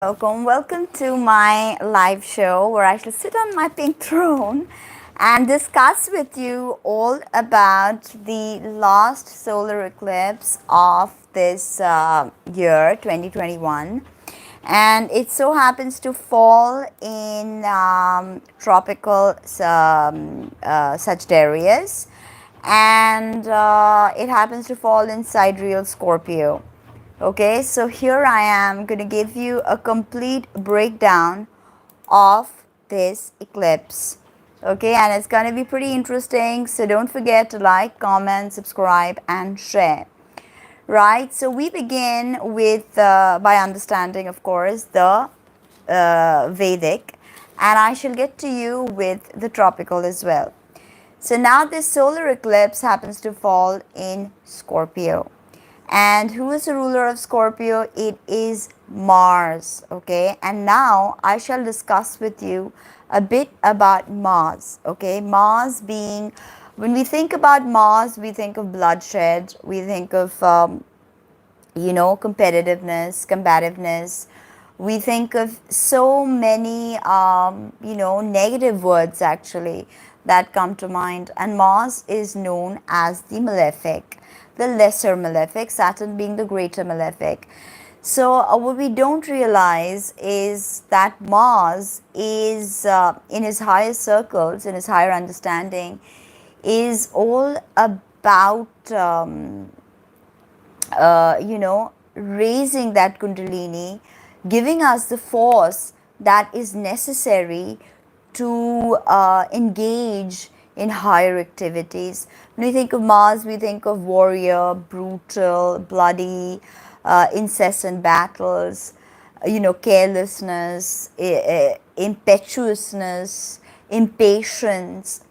Welcome to my live show where I shall sit on my pink throne and discuss with you all about the last solar eclipse of this year 2021. And it so happens to fall in tropical Sagittarius, and it happens to fall in sidereal Scorpio. Okay, so here I am going to give you a complete breakdown of this eclipse. Okay, and it's going to be pretty interesting. So don't forget to like, comment, subscribe, and share. Right, so we begin with by understanding, of course, the Vedic, and I shall get to you with the tropical as well. So now this solar eclipse happens to fall in Scorpio. And who is the ruler of Scorpio? It is Mars. Okay, and now I shall discuss with you a bit about Mars. Okay, Mars being, when we think about Mars, we think of bloodshed, we think of competitiveness, combativeness. We think of so many negative words actually that come to mind, and Mars is known as the malefic, the lesser malefic, Saturn being the greater malefic. So what we don't realize is that Mars is in his higher circles, in his higher understanding, is all about raising that Kundalini, giving us the force that is necessary to engage in higher activities. When we think of Mars, we think of warrior, brutal, bloody, incessant battles, carelessness, impetuousness, impatience.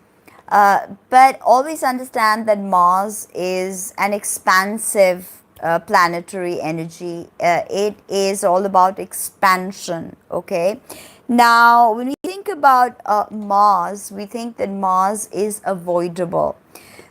But always understand that Mars is an expansive planetary energy. It is all about expansion. Okay. Now, when we think about Mars, we think that Mars is avoidable.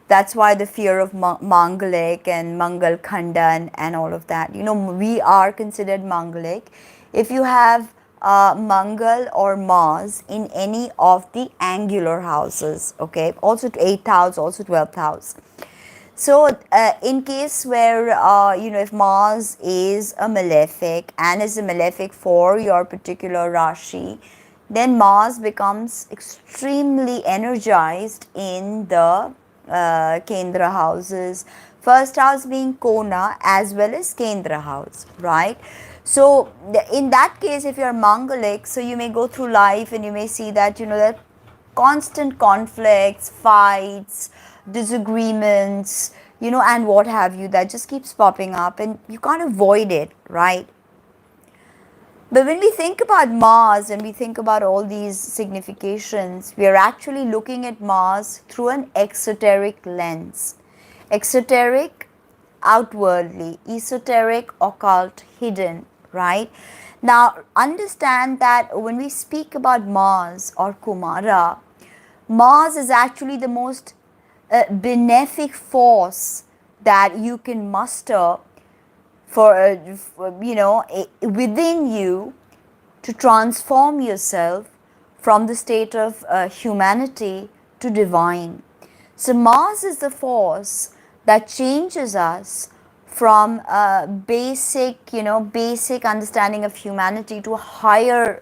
That's why the fear of Mangalik and Mangal Khanda and all of that. We are considered Mangalik if you have Mangal or Mars in any of the angular houses. Okay, also to 8th house, also 12th house. So in case where if Mars is a malefic and is a malefic for your particular Rashi, then Mars becomes extremely energized in the Kendra houses, first house being Kona as well as Kendra house, right? So in that case, if you're Mangalik, so you may go through life and you may see that that constant conflicts, fights, disagreements, and what have you, that just keeps popping up and you can't avoid it, right? But when we think about Mars and we think about all these significations, we are actually looking at Mars through an exoteric lens. Exoteric, outwardly, esoteric, occult, hidden, right? Now, understand that when we speak about Mars or Kumara, Mars is actually the most benefic force that you can muster for within you to transform yourself from the state of humanity to divine. So Mars is the force that changes us from basic understanding of humanity to a higher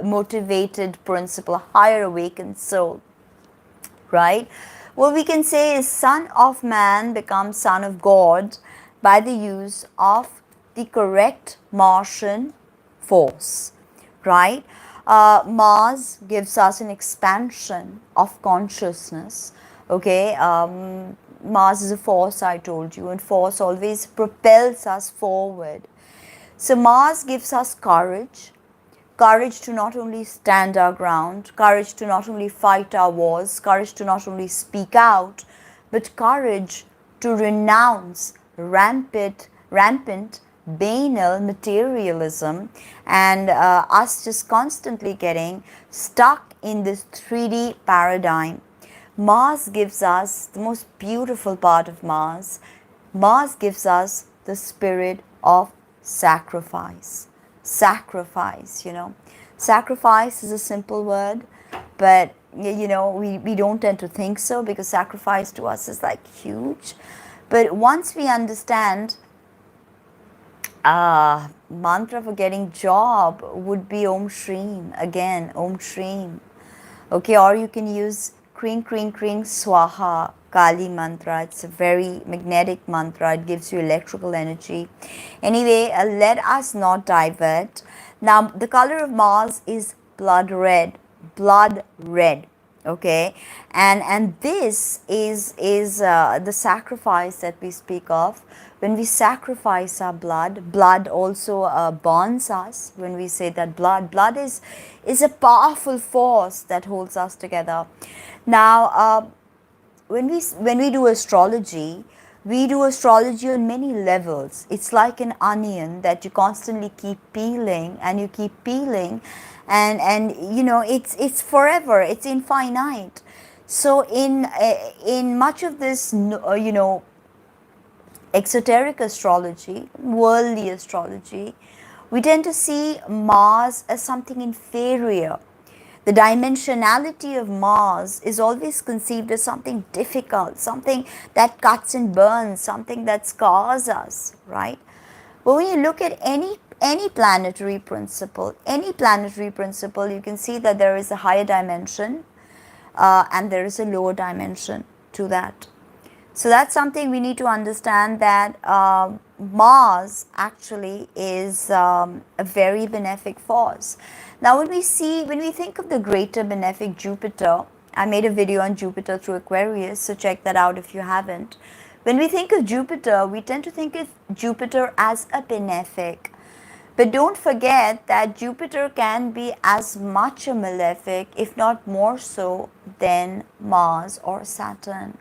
motivated principle, higher awakened soul, right? What we can say is son of man becomes son of God by the use of the correct Martian force, right? Mars gives us an expansion of consciousness. Okay, Mars is a force, I told you, and force always propels us forward. So Mars gives us courage, courage to not only stand our ground, courage to not only fight our wars, courage to not only speak out, but courage to renounce rampant banal materialism and us just constantly getting stuck in this 3D paradigm. Mars gives us the most beautiful part of Mars. Mars gives us the spirit of sacrifice. sacrifice, Sacrifice is a simple word, but we don't tend to think so, because sacrifice to us is like huge. But once we understand, mantra for getting job would be Om Shreem, again Om Shreem. Okay, or you can use Kring Kring Kring Swaha Kali mantra. It's a very magnetic mantra. It gives you electrical energy. Anyway, let us not divert. Now, the color of Mars is blood red. Blood red. Okay, and this is the sacrifice that we speak of. When we sacrifice our blood also bonds us. When we say that blood is a powerful force that holds us together. Now, when we do astrology, we do astrology on many levels. It's like an onion that you constantly keep peeling, and you keep peeling, and it's forever. It's infinite. So in much of this exoteric astrology, worldly astrology, we tend to see Mars as something inferior. The dimensionality of Mars is always conceived as something difficult, something that cuts and burns, something that scars us, right? But when you look at any planetary principle, you can see that there is a higher dimension and there is a lower dimension to that. So that's something we need to understand, that Mars actually is a very benefic force. Now, when we think of the greater benefic Jupiter, I made a video on Jupiter through Aquarius, so check that out if you haven't. When we think of Jupiter, we tend to think of Jupiter as a benefic. But don't forget that Jupiter can be as much a malefic, if not more so, than Mars or Saturn.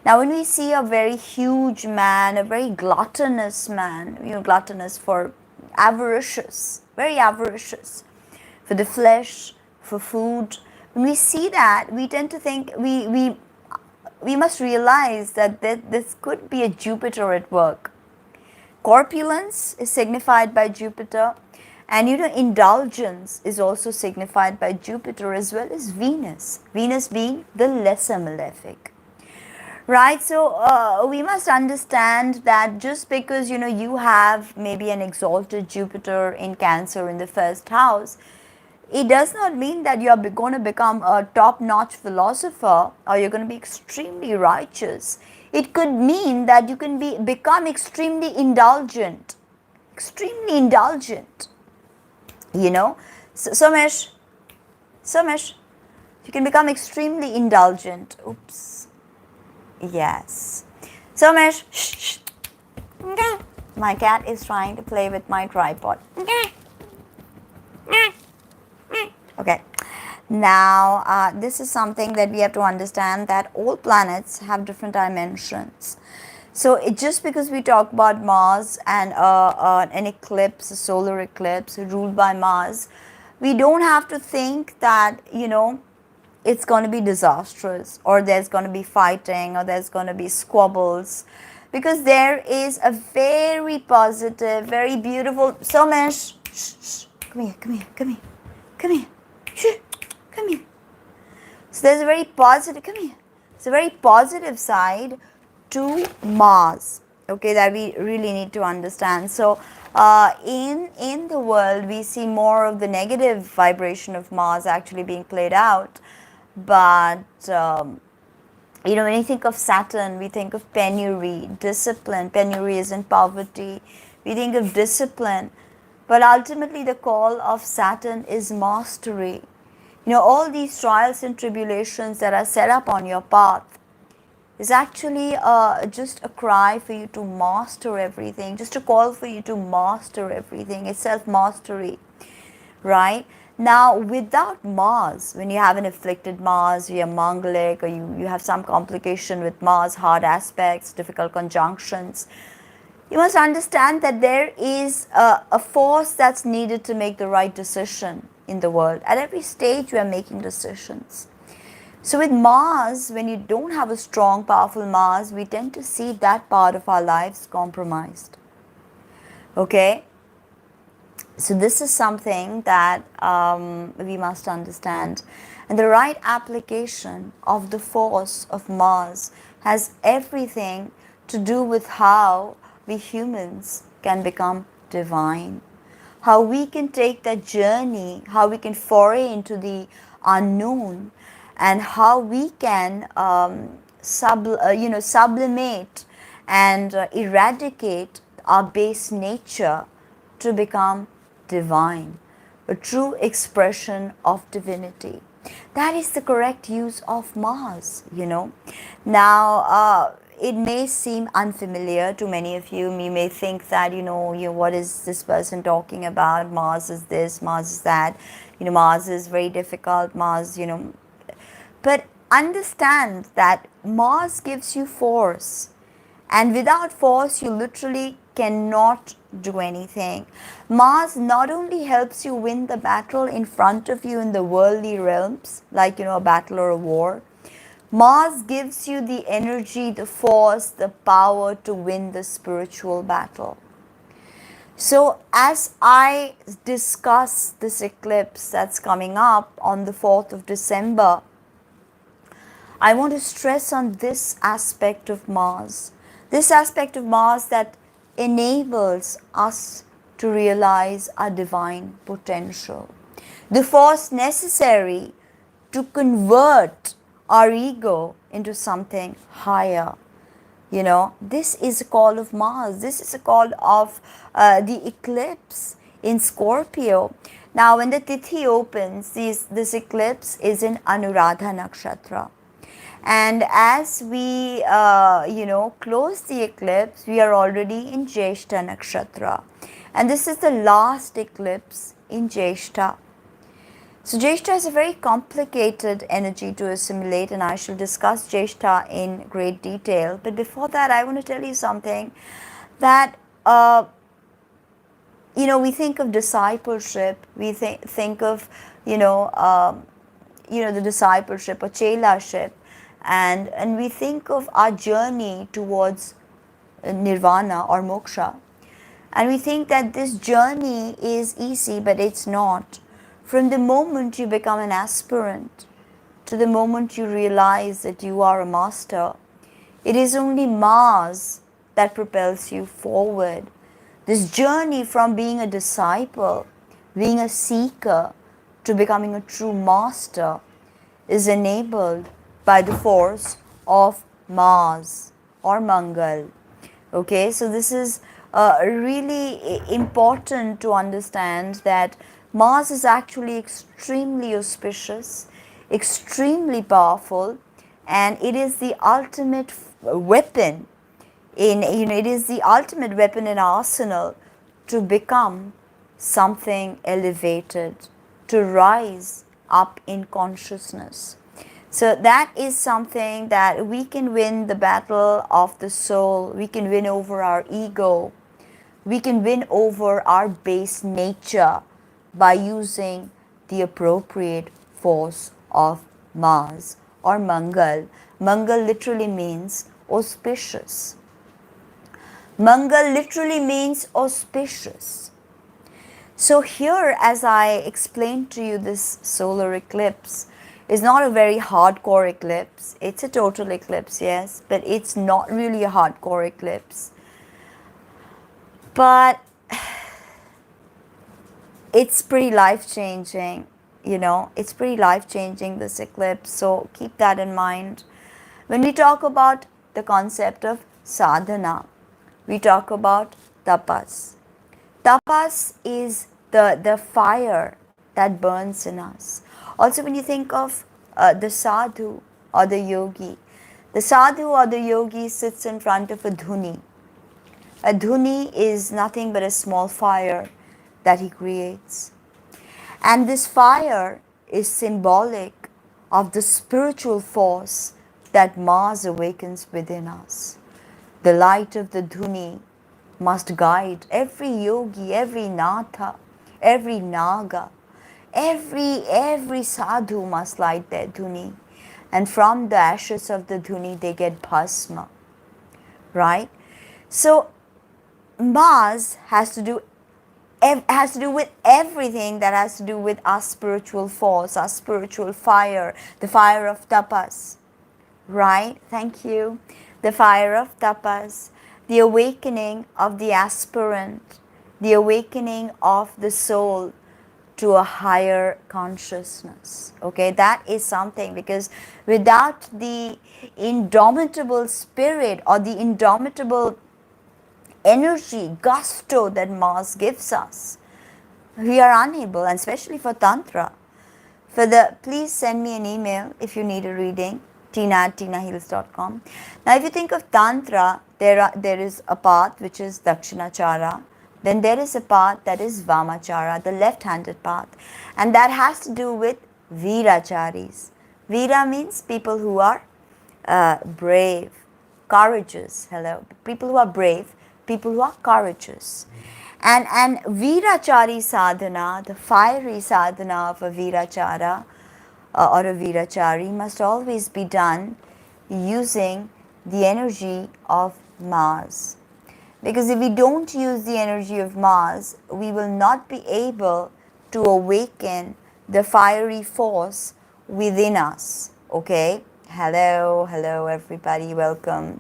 Now, when we see a very huge man, a very gluttonous man, gluttonous for avaricious, very avaricious, for the flesh, for food, when we see that, we tend to think, we must realize that this could be a Jupiter at work. Corpulence is signified by Jupiter, and indulgence is also signified by Jupiter, as well as Venus. Venus being the lesser malefic. Right, so we must understand that just because you have maybe an exalted Jupiter in Cancer in the first house, it does not mean that you are going to become a top-notch philosopher, or you're going to be extremely righteous. It could mean that you can become extremely indulgent. Extremely indulgent. Somesh, you can become extremely indulgent. Oops. Yes. Somesh, shh. My cat is trying to play with my tripod. Okay. Now, this is something that we have to understand, that all planets have different dimensions. So, just because we talk about Mars and an eclipse, a solar eclipse ruled by Mars, we don't have to think that, it's going to be disastrous, or there's going to be fighting, or there's going to be squabbles, because there is a very positive, very beautiful, Somesh, shh, come here, shh, come here. So there's a very positive, come here. It's a very positive side to Mars, okay, that we really need to understand. So in the world, we see more of the negative vibration of Mars actually being played out. But when you think of Saturn, we think of penury, discipline. Penury is in poverty. We think of discipline. But ultimately, the call of Saturn is mastery. All these trials and tribulations that are set up on your path is actually just a cry for you to master everything, just a call for you to master everything. It's self-mastery, right? Now, without Mars, when you have an afflicted Mars, you're Mangalic, or you have some complication with Mars, hard aspects, difficult conjunctions, you must understand that there is a force that's needed to make the right decision in the world. At every stage, we are making decisions. So with Mars, when you don't have a strong, powerful Mars, we tend to see that part of our lives compromised. Okay? So this is something that we must understand. And the right application of the force of Mars has everything to do with how we humans can become divine, how we can take that journey, how we can foray into the unknown, and how we can sublimate and eradicate our base nature to become divine, a true expression of divinity. That is the correct use of Mars, you know. Now, it may seem unfamiliar to many of you. You may think that, what is this person talking about? Mars is this, Mars is that. Mars is very difficult. Mars, But understand that Mars gives you force. And without force, you literally cannot do anything. Mars not only helps you win the battle in front of you in the worldly realms, like, a battle or a war. Mars gives you the energy, the force, the power to win the spiritual battle. So as I discuss this eclipse that's coming up on the 4th of December, I want to stress on this aspect of Mars. This aspect of Mars that enables us to realize our divine potential. The force necessary to convert our ego into something higher. This is a call of Mars. This is a call of the eclipse in Scorpio. Now, when the Tithi opens, this eclipse is in Anuradha nakshatra. And as we, close the eclipse, we are already in Jaishta nakshatra. And this is the last eclipse in Jaishta. So Jaishta is a very complicated energy to assimilate, and I shall discuss Jaishta in great detail. But before that, I want to tell you something that, we think of discipleship, we think of, the discipleship or chelaship, and we think of our journey towards nirvana or moksha. And we think that this journey is easy, but it's not. From the moment you become an aspirant to the moment you realize that you are a master, it is only Mars that propels you forward. This journey from being a disciple, being a seeker, to becoming a true master is enabled by the force of Mars or Mangal. Okay, so this is really important to understand that Mars is actually extremely auspicious, extremely powerful, and it is the ultimate weapon it is the ultimate weapon in our arsenal to become something elevated, to rise up in consciousness. So that is something that we can win the battle of the soul. We can win over our ego. We can win over our base nature by using the appropriate force of Mars or Mangal. Mangal literally means auspicious. Mangal literally means auspicious. So here, as I explained to you, this solar eclipse is not a very hardcore eclipse. It's a total eclipse, yes, but it's not really a hardcore eclipse. But it's pretty life-changing, it's pretty life-changing, this eclipse, so keep that in mind. When we talk about the concept of sadhana, we talk about tapas. Tapas is the fire that burns in us. Also, when you think of the sadhu or the yogi, the sadhu or the yogi sits in front of a dhuni. A dhuni is nothing but a small fire that he creates. And this fire is symbolic of the spiritual force that Mars awakens within us. The light of the dhuni must guide every yogi, every natha, every naga, every sadhu must light their dhuni. And from the ashes of the dhuni they get bhasma, right? So Mars has to do has to do with everything that has to do with our spiritual force, our spiritual fire, the fire of tapas, right? Thank you. The fire of tapas, the awakening of the aspirant, the awakening of the soul to a higher consciousness. Okay, that is something, because without the indomitable spirit or the indomitable energy, gusto that Mars gives us, we are unable, and especially for Tantra. Please send me an email if you need a reading, tina@tinaheals.com. Now, if you think of Tantra, there is a path which is Dakshinachara. Then there is a path that is Vamachara, the left-handed path. And that has to do with Viracharis. Vira means people who are brave, courageous. Hello. People who are brave, people who are courageous. And Virachari sadhana, the fiery sadhana of a Virachara or a Virachari, must always be done using the energy of Mars. Because if we don't use the energy of Mars, we will not be able to awaken the fiery force within us. Okay? Hello everybody, welcome.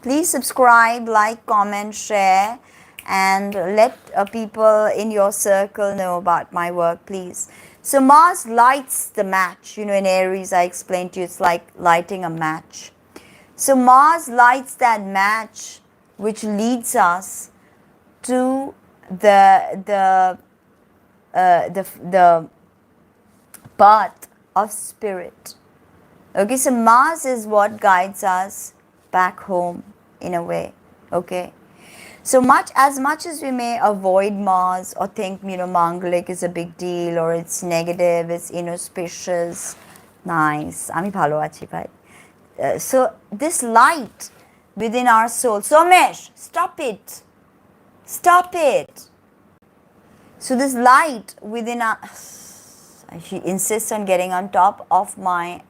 Please subscribe, like, comment, share, and let people in your circle know about my work, please. So Mars lights the match. In Aries, I explained to you, it's like lighting a match. So Mars lights that match, which leads us to the path of spirit. Okay, so Mars is what guides us back home in a way. Okay, so much as we may avoid Mars or think Mangalik is a big deal, or it's negative, it's inauspicious. Nice, ami bhalo achi bhai. So this light within our soul. Somesh, stop it. Stop it. So this light within us, she insists on getting on top of my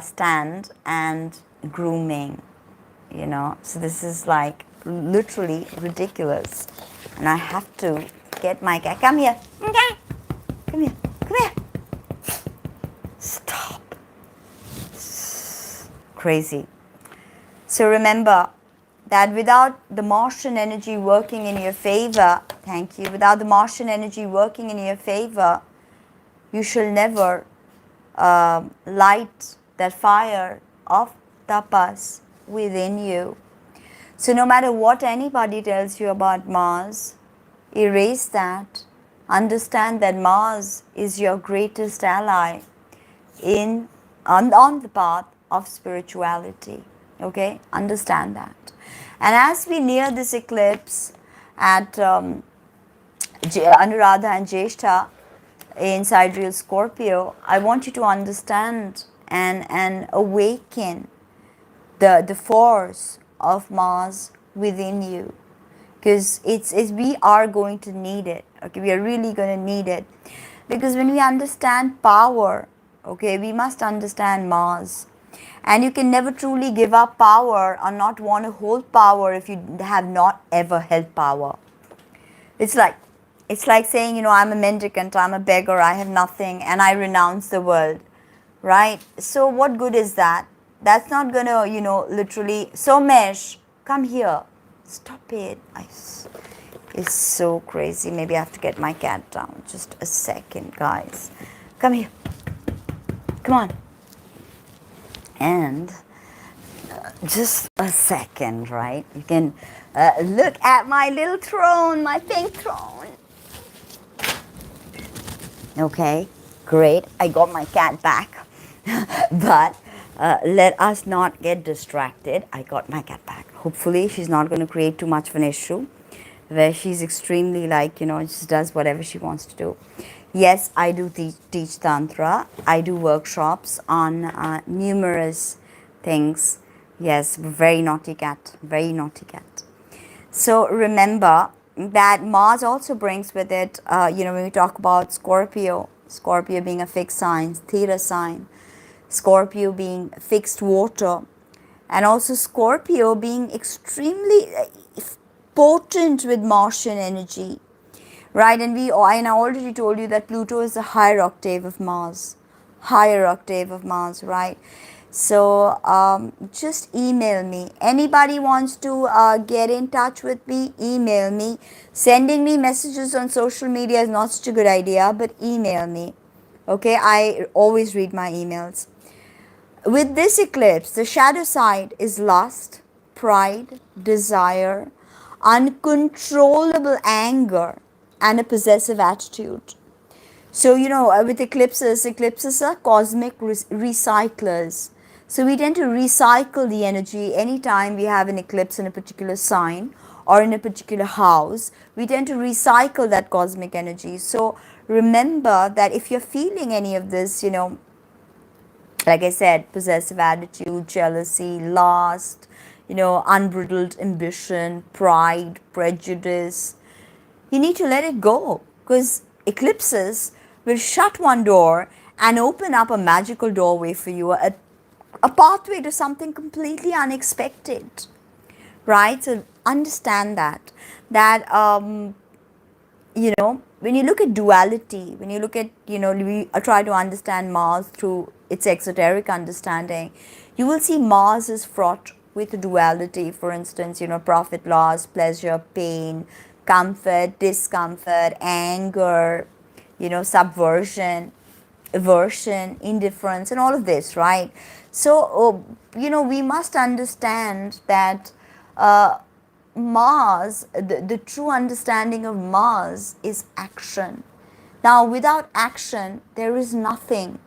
stand and grooming, So this is like literally ridiculous. And I have to get my cat. Come here. Come here. Come here. Stop. Crazy. So remember that without the Martian energy working in your favor, thank you, without the Martian energy working in your favor, you shall never light that fire of tapas within you. So no matter what anybody tells you about Mars, erase that. Understand that Mars is your greatest ally on the path of spirituality. Okay, understand that. And as we near this eclipse at Anuradha and Jaishta in sidereal Scorpio, I want you to understand and awaken the force of Mars within you, because we are going to need it. Okay, we are really going to need it, because when we understand power, okay, we must understand Mars. And you can never truly give up power or not want to hold power if you have not ever held power. It's like saying, I'm a mendicant, I'm a beggar, I have nothing, and I renounce the world, right? So what good is that? That's not going to, literally, Somesh, come here. Stop it. It's so crazy. Maybe I have to get my cat down. Just a second, guys. Come here. Come on. And just a second, right? You can look at my little throne, my pink throne. Okay, great. I got my cat back. But let us not get distracted. I got my cat back. Hopefully, she's not going to create too much of an issue where she's extremely just does whatever she wants to do. Yes, I do teach Tantra. I do workshops on numerous things. Yes, very naughty cat, very naughty cat. So remember that Mars also brings with it, when we talk about Scorpio being a fixed sign, Theta sign, Scorpio being fixed water, and also Scorpio being extremely, potent with Martian energy, right? And I already told you that Pluto is a higher octave of Mars, right? So just email me. Anybody wants to get in touch with me, email me. Sending me messages on social media is not such a good idea, but email me. Okay, I always read my emails. With this eclipse, the shadow side is lust, pride, desire, uncontrollable anger, and a possessive attitude. So, with eclipses are cosmic recyclers. So, we tend to recycle the energy anytime we have an eclipse in a particular sign or in a particular house. We tend to recycle that cosmic energy. So, remember that if you're feeling any of this, like I said, possessive attitude, jealousy, lust, unbridled ambition, pride, prejudice, you need to let it go, because eclipses will shut one door and open up a magical doorway for you, a pathway to something completely unexpected, right? So understand that when you look at duality, when you look at, we try to understand Mars through its exoteric understanding, you will see Mars is fraught with duality. For instance, profit loss, pleasure, pain, comfort, discomfort, anger, subversion, aversion, indifference, and all of this, right? So, we must understand that Mars, the true understanding of Mars is action. Now, without action, there is nothing.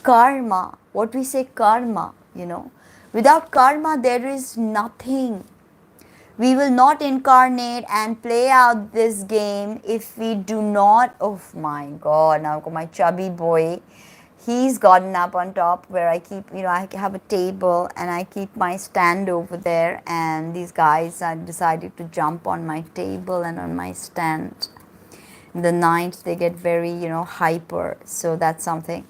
Karma, what we say karma, without karma, there is nothing. We will not incarnate and play out this game if we do not. Oh my God, now my chubby boy, he's gotten up on top where I keep, I have a table and I keep my stand over there, and these guys have decided to jump on my table and on my stand. In the night, they get very, hyper. So that's something.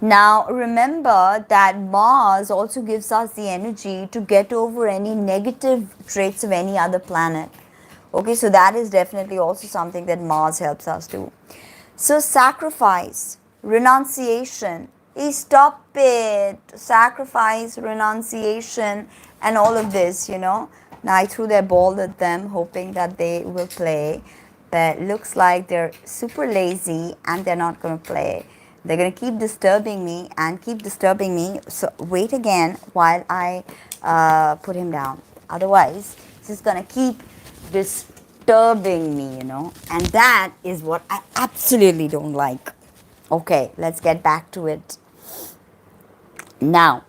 Now, remember that Mars also gives us the energy to get over any negative traits of any other planet. Okay, so that is definitely also something that Mars helps us do. So, sacrifice, renunciation, stop it, sacrifice, renunciation, and all of this, Now, I threw their ball at them, hoping that they will play, but looks like they're super lazy and they're not going to play. They're going to keep disturbing me and keep disturbing me. So wait again while I put him down. Otherwise, he's just going to keep disturbing me, And that is what I absolutely don't like. Okay, let's get back to it. Now,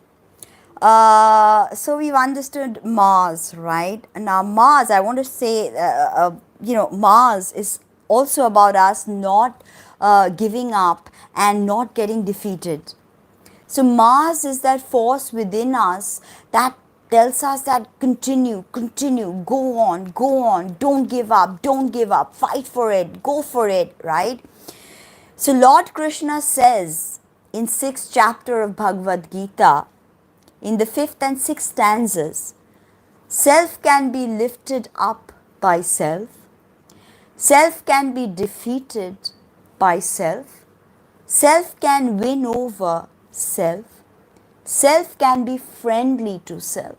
so we've understood Mars, right? Now, Mars, I want to say, Mars is also about us not giving up and not getting defeated. So Mars is that force within us that tells us that continue, go on, don't give up, fight for it, go for it, right? So Lord Krishna says in 6th chapter of Bhagavad Gita, in the 5th and 6th stanzas, self can be lifted up by self. Self can be defeated by self. Self can win over self. Self can be friendly to self.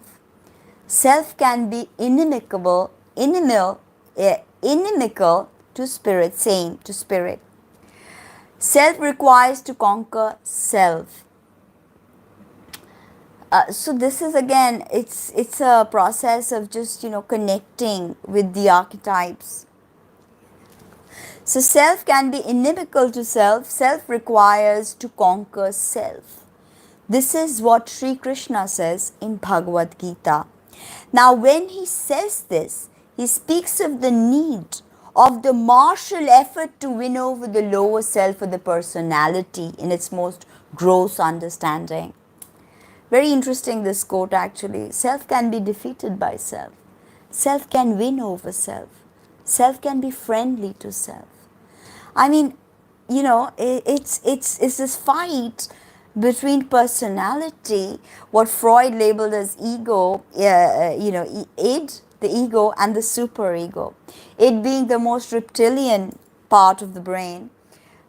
Self can be inimical to spirit, same to spirit. Self requires to conquer self. So this is again, it's a process of just connecting with the archetypes. So self can be inimical to self. Self requires to conquer self. This is what Sri Krishna says in Bhagavad Gita. Now when he says this, he speaks of the need of the martial effort to win over the lower self or the personality in its most gross understanding. Very interesting, this quote actually. Self can be defeated by self. Self can win over self. Self can be friendly to self. I mean, it's this fight between personality, what Freud labeled as ego, id, the ego and the superego. It being the most reptilian part of the brain,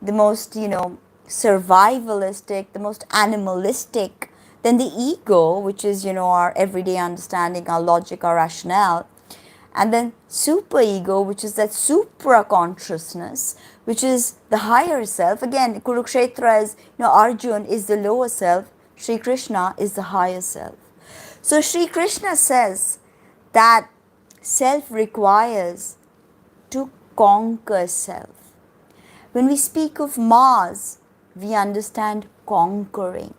the most, survivalistic, the most animalistic, then the ego, which is, our everyday understanding, our logic, our rationale, and then superego, which is that supra consciousness, which is the higher self. Again, Kurukshetra is, Arjun is the lower self, Sri Krishna is the higher self. So Sri Krishna says that self requires to conquer self. When we speak of Mars, we understand conquering.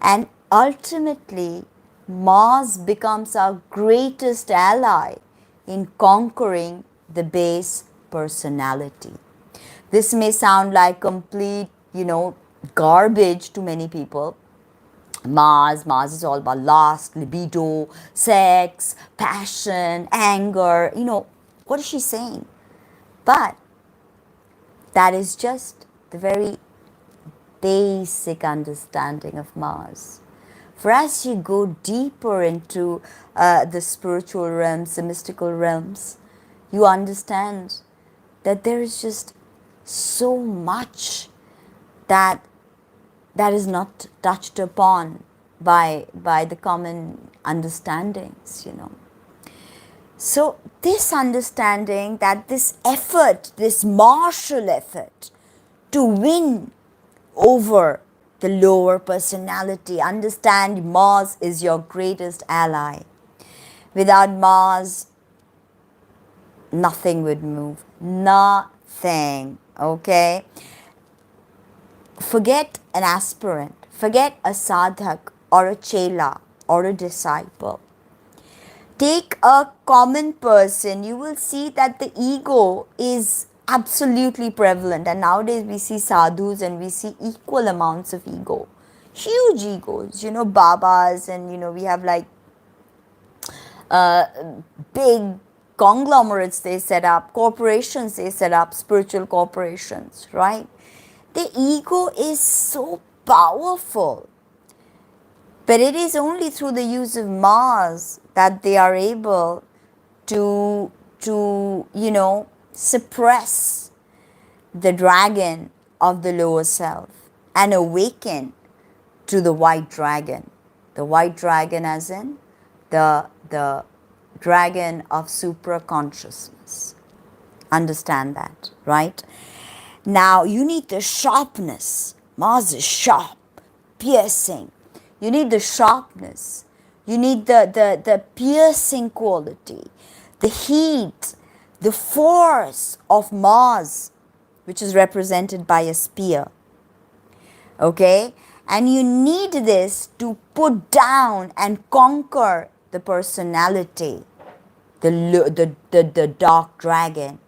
And ultimately, Mars becomes our greatest ally in conquering the base personality. This may sound like complete, garbage to many people. Mars is all about lust, libido, sex, passion, anger. What is she saying? But that is just the very basic understanding of Mars. For as you go deeper into the spiritual realms, the mystical realms, you understand that there is just so much that is not touched upon by the common understandings, So this understanding that this effort, this martial effort to win over the lower personality, understand Mars is your greatest ally. Without Mars, nothing would move. Nothing. Okay? Forget an aspirant. Forget a sadhak or a chela or a disciple. Take a common person. You will see that the ego is absolutely prevalent, and nowadays we see sadhus and we see equal amounts of ego, huge egos, babas, and we have like big conglomerates they set up, corporations they set up, spiritual corporations, right? The ego is so powerful, but it is only through the use of Mars that they are able to suppress the dragon of the lower self and awaken to the white dragon. The white dragon as in the dragon of supraconsciousness. Understand that, right? Now you need the sharpness. Mars is sharp, piercing. You need the sharpness. You need the piercing quality, the heat, the force of Mars, which is represented by a spear. Okay? And you need this to put down and conquer the personality, the dark dragon.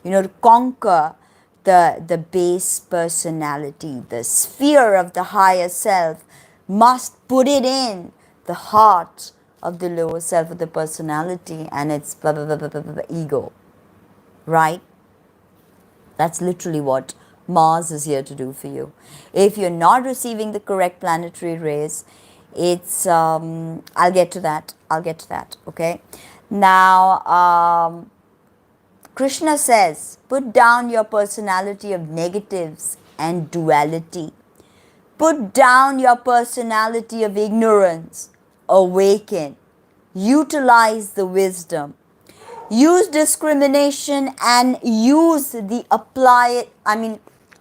To conquer the base personality, the sphere of the higher self, must put it in the heart of the lower self of the personality and its blah, blah, blah, blah, blah, blah, ego. Right? That's literally what Mars is here to do for you. If you're not receiving the correct planetary rays, it's, I'll get to that, okay? Now, Krishna says, put down your personality of negatives and duality. Put down your personality of ignorance. Awaken. Utilize the wisdom. Use discrimination and apply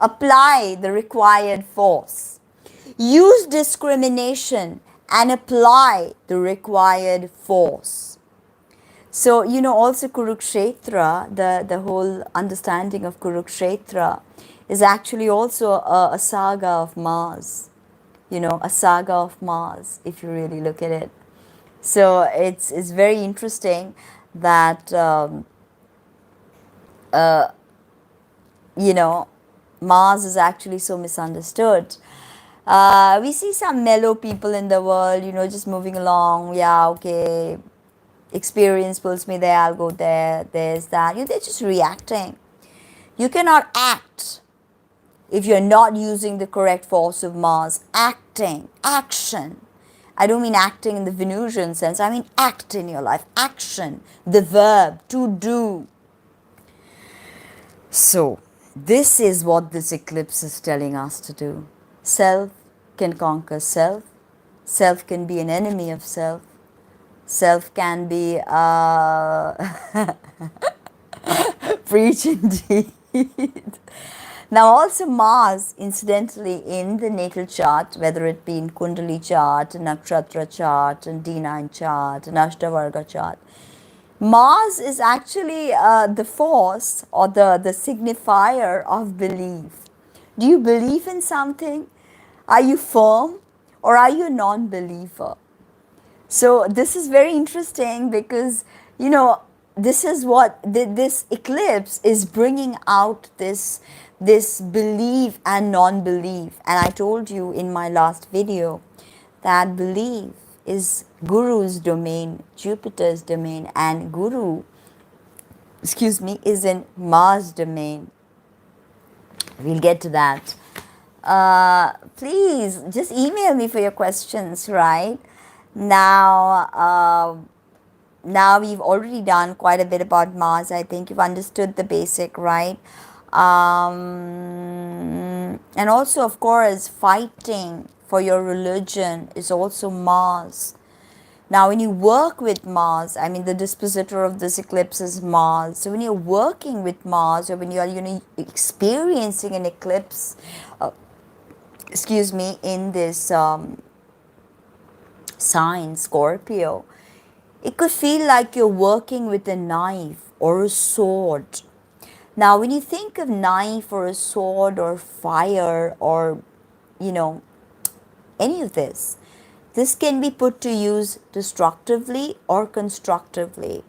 the required force. Use discrimination and apply the required force. So, also Kurukshetra, the whole understanding of Kurukshetra is actually also a saga of Mars. A saga of Mars, if you really look at it. So, it's very interesting that, Mars is actually so misunderstood. We see some mellow people in the world, just moving along. Yeah, okay. Experience pulls me there, I'll go there, there's that. They're just reacting. You cannot act if you're not using the correct force of Mars. Action. I don't mean acting in the Venusian sense. I mean act in your life. Action, the verb, to do. So, this is what this eclipse is telling us to do. Self can conquer self. Self can be an enemy of self. Self can be preach indeed. Now also Mars, incidentally, in the natal chart, whether it be in Kundali chart, Nakshatra chart, and D9 chart, and Ashtavarga chart, Mars is actually the force or the signifier of belief. Do you believe in something? Are you firm or are you a non-believer? So this is very interesting because, you know, this is what this eclipse is bringing out, this belief and non-belief. And I told you in my last video that belief is Guru's domain, Jupiter's domain, and Guru, is in Mars' domain. We'll get to that. Please just email me for your questions, right? Now we've already done quite a bit about Mars. I think you've understood the basic, right? And also, of course, fighting for your religion is also Mars. Now, when you work with Mars, I mean, the dispositor of this eclipse is Mars. So when you're working with Mars, or when you are, experiencing an eclipse, in this sign, Scorpio, it could feel like you're working with a knife or a sword. Now, when you think of knife or a sword or fire or, any of this can be put to use destructively or constructively.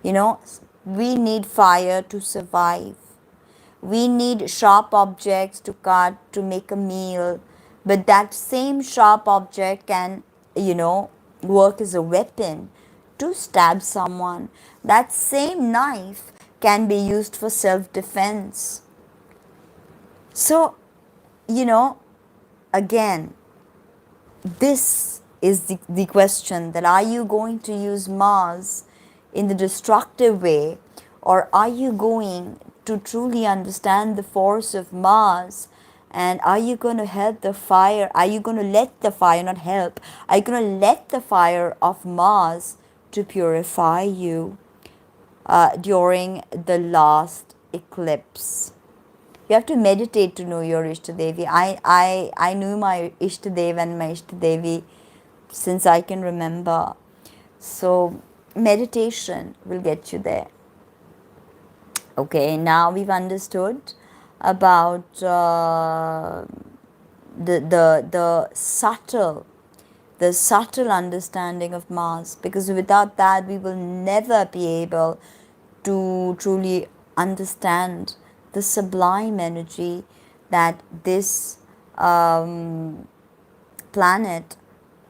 We need fire to survive. We need sharp objects to cut, to make a meal. But that same sharp object can, work as a weapon to stab someone. That same knife can be used for self-defense. So, again, this is the question, that are you going to use Mars in the destructive way, or are you going to truly understand the force of Mars, and are you going to help the fire? Are you going to let the fire, not help, are you going to let the fire of Mars to purify you during the last eclipse? You have to meditate to know your Ishtadevi. I knew my Ishtadev and my Ishtadevi since I can remember. So meditation will get you there. Okay, now we've understood about the subtle understanding of Mars, because without that we will never be able to truly understand the sublime energy that this planet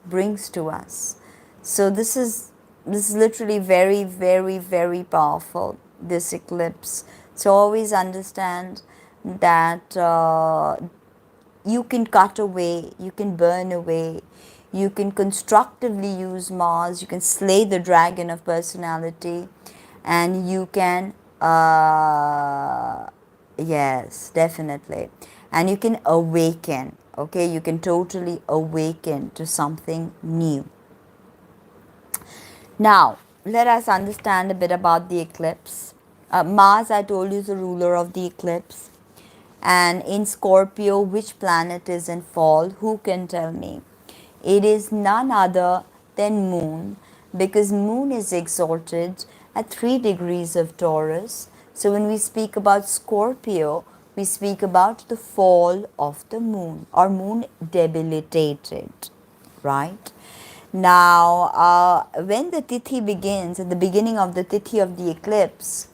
brings to us. So this is literally very, very, very powerful, this eclipse. So always understand that you can cut away, you can burn away, you can constructively use Mars, you can slay the dragon of personality, and you can yes, definitely. And you can awaken, okay? You can totally awaken to something new. Now, let us understand a bit about the eclipse. Mars, I told you, is the ruler of the eclipse. And in Scorpio, which planet is in fall? Who can tell me? It is none other than Moon, because Moon is exalted at 3 degrees of Taurus. So when we speak about Scorpio, we speak about the fall of the Moon, or Moon debilitated, right? Now, when the Tithi begins, at the beginning of the Tithi of the eclipse,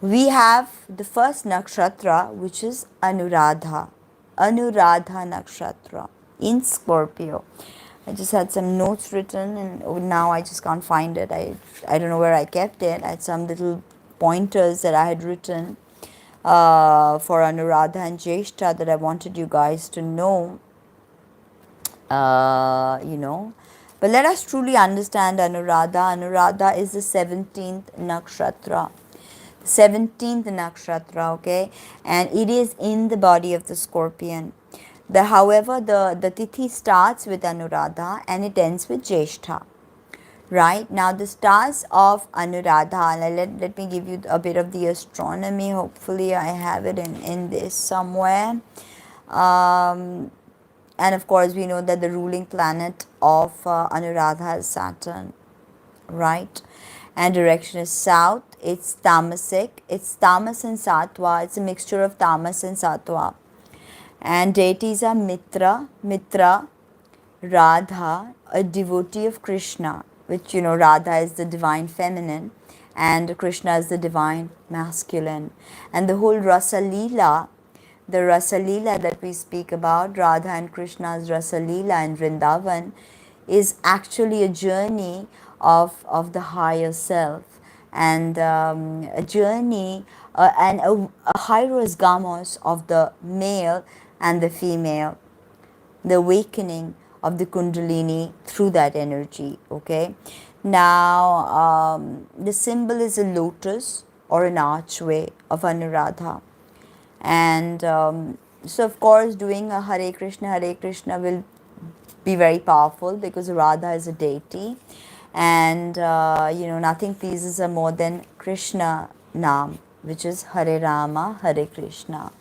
we have the first nakshatra, which is Anuradha nakshatra in Scorpio. I just had some notes written, and now I just can't find it. I don't know where I kept it. I had some little pointers that I had written for Anuradha and Jaishta that I wanted you guys to know. But let us truly understand Anuradha. Anuradha is the 17th nakshatra. 17th nakshatra, okay, and it is in the body of the scorpion. However, the tithi starts with Anuradha and it ends with Jaishta. Right now, the stars of Anuradha, let me give you a bit of the astronomy. Hopefully, I have it in this somewhere. Um, and of course, we know that the ruling planet of Anuradha is Saturn, right? And direction is south. It's tamasic. It's tamas and sattva. It's a mixture of tamas and sattva. And deities are Mitra, Radha, a devotee of Krishna, which Radha is the divine feminine and Krishna is the divine masculine. And the whole Rasa the Rasa that we speak about, Radha and Krishna's Rasa in Vrindavan, is actually a journey of the higher self, and a journey and a hieros gamos of the male and the female, the awakening of the kundalini through that energy. Okay, now the symbol is a lotus or an archway of Anuradha, and so of course doing a Hare Krishna will be very powerful because Radha is a deity, and nothing pleases her more than Krishna Nam, which is Hare Rama, Hare Krishna.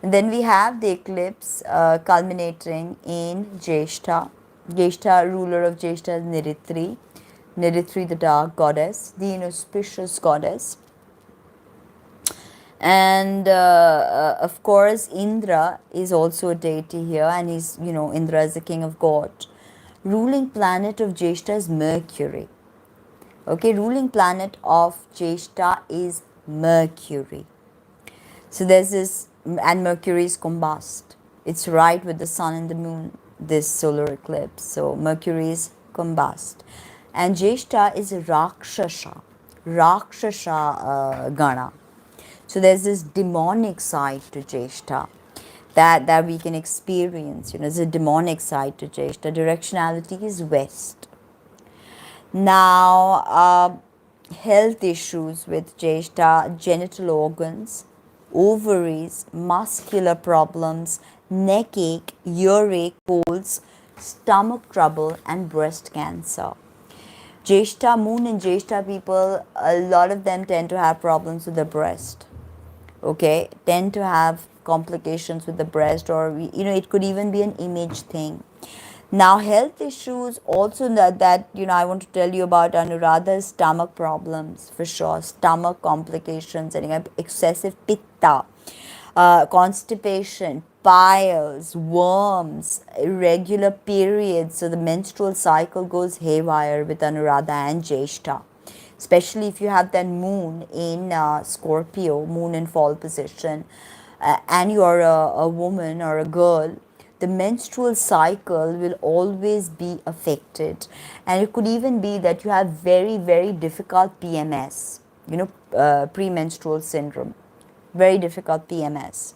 And then we have the eclipse culminating in Jaishta. Jaishta, ruler of Jaishta, is Niritri. Niritri, the dark goddess, the inauspicious goddess. And of course, Indra is also a deity here, and he's, Indra is the king of God. Ruling planet of Jaishta is Mercury. Okay, ruling planet of Jaishta is Mercury. So there's this, and Mercury is combust. It's right with the sun and the moon, this solar eclipse. So Mercury is combust. And Jaishta is a Rakshasa Gana. So there's this demonic side to Jaishta that we can experience. There's a demonic side to Jaishta. Directionality is west. Now, health issues with Jaishta: genital organs, ovaries, muscular problems, neck ache, earache, colds, stomach trouble, and breast cancer. Jaishta, moon and Jaishta people, a lot of them tend to have problems with the breast. Okay, tend to have complications with the breast, or it could even be an image thing. Now, health issues also that I want to tell you about Anuradha's stomach problems, for sure, stomach complications, and excessive pitta, constipation, piles, worms, irregular periods. So the menstrual cycle goes haywire with Anuradha and Jaishta, especially if you have that moon in Scorpio, moon in fall position, and you are a woman or a girl. The menstrual cycle will always be affected, and it could even be that you have very, very difficult PMS, premenstrual syndrome, very difficult PMS,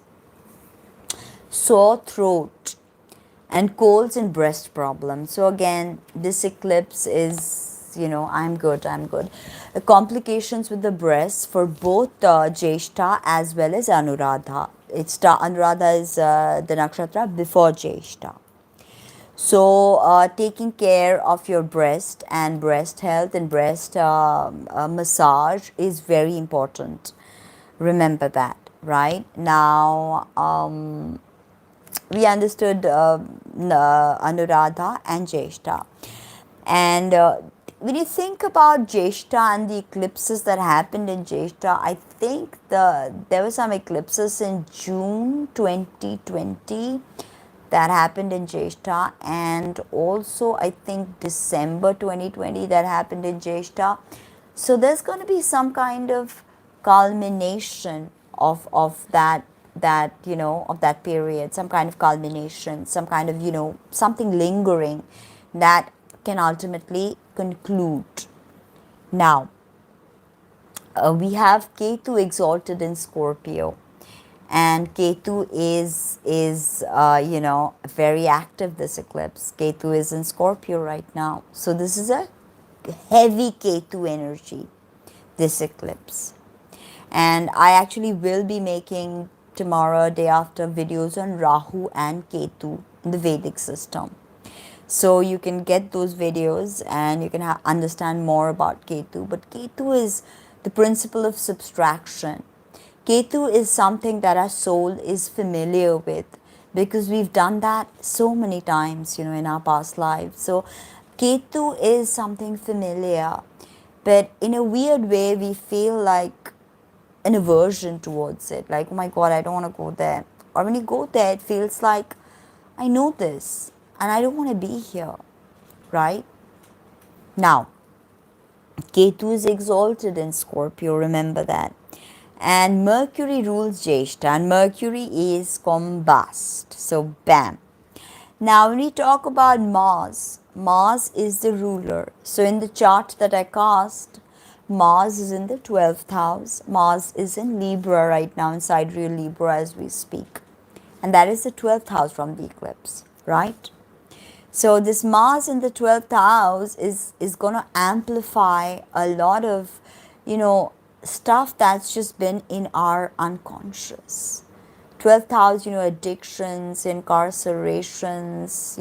sore throat, and colds and breast problems. So again, this eclipse is, I'm good. Complications with the breasts for both Jaishta as well as Anuradha. Anuradha is the nakshatra before Jaishta. So taking care of your breast and breast health and breast massage is very important. Remember that, right? Now, we understood Anuradha and Jaishta. And when you think about Jaishta and the eclipses that happened in Jaishta, I think there were some eclipses in June 2020 that happened in Jaishta, and also I think December 2020 that happened in Jaishta. So there's going to be some kind of culmination of that of that period, some kind of culmination, some kind of something lingering that can ultimately conclude. Now, we have Ketu exalted in Scorpio, And Ketu is very active this eclipse. Ketu is in Scorpio right now. So this is a heavy Ketu energy, this eclipse. And I actually will be making tomorrow, day after, videos on Rahu and Ketu in the Vedic system. So you can get those videos and you can understand more about Ketu. But Ketu is the principle of subtraction. Ketu is something that our soul is familiar with because we've done that so many times, in our past lives. So Ketu is something familiar, but in a weird way, we feel like an aversion towards it. Like, oh my God, I don't want to go there. Or when you go there, it feels like, I know this and I don't want to be here, right? Now, Ketu is exalted in Scorpio, remember that. And Mercury rules Jaishta, and Mercury is combust. So, bam. Now, when we talk about Mars, Mars is the ruler. So, in the chart that I cast, Mars is in the 12th house. Mars is in Libra right now, in sidereal Libra as we speak. And that is the 12th house from the eclipse, right? So this Mars in the 12th house is going to amplify a lot of, stuff that's just been in our unconscious. 12th house, addictions, incarcerations,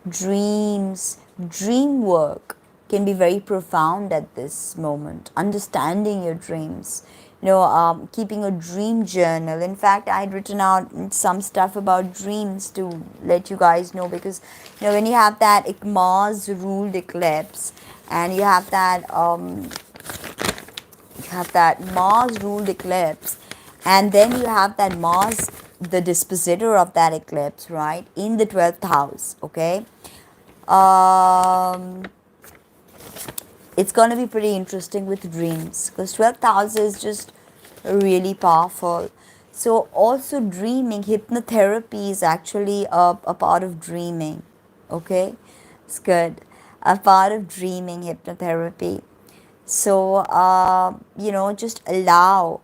dreams, dream work can be very profound at this moment. Understanding your dreams, keeping a dream journal. In fact, I had written out some stuff about dreams to let you guys know, because when you have that Mars ruled eclipse and you have that Mars ruled eclipse, and then you have that Mars, the dispositor of that eclipse, right, in the 12th house. Okay, it's going to be pretty interesting with dreams, because 12th house is just really powerful. So also dreaming, hypnotherapy is actually a part of dreaming. Okay, it's good. A part of dreaming, hypnotherapy. So just allow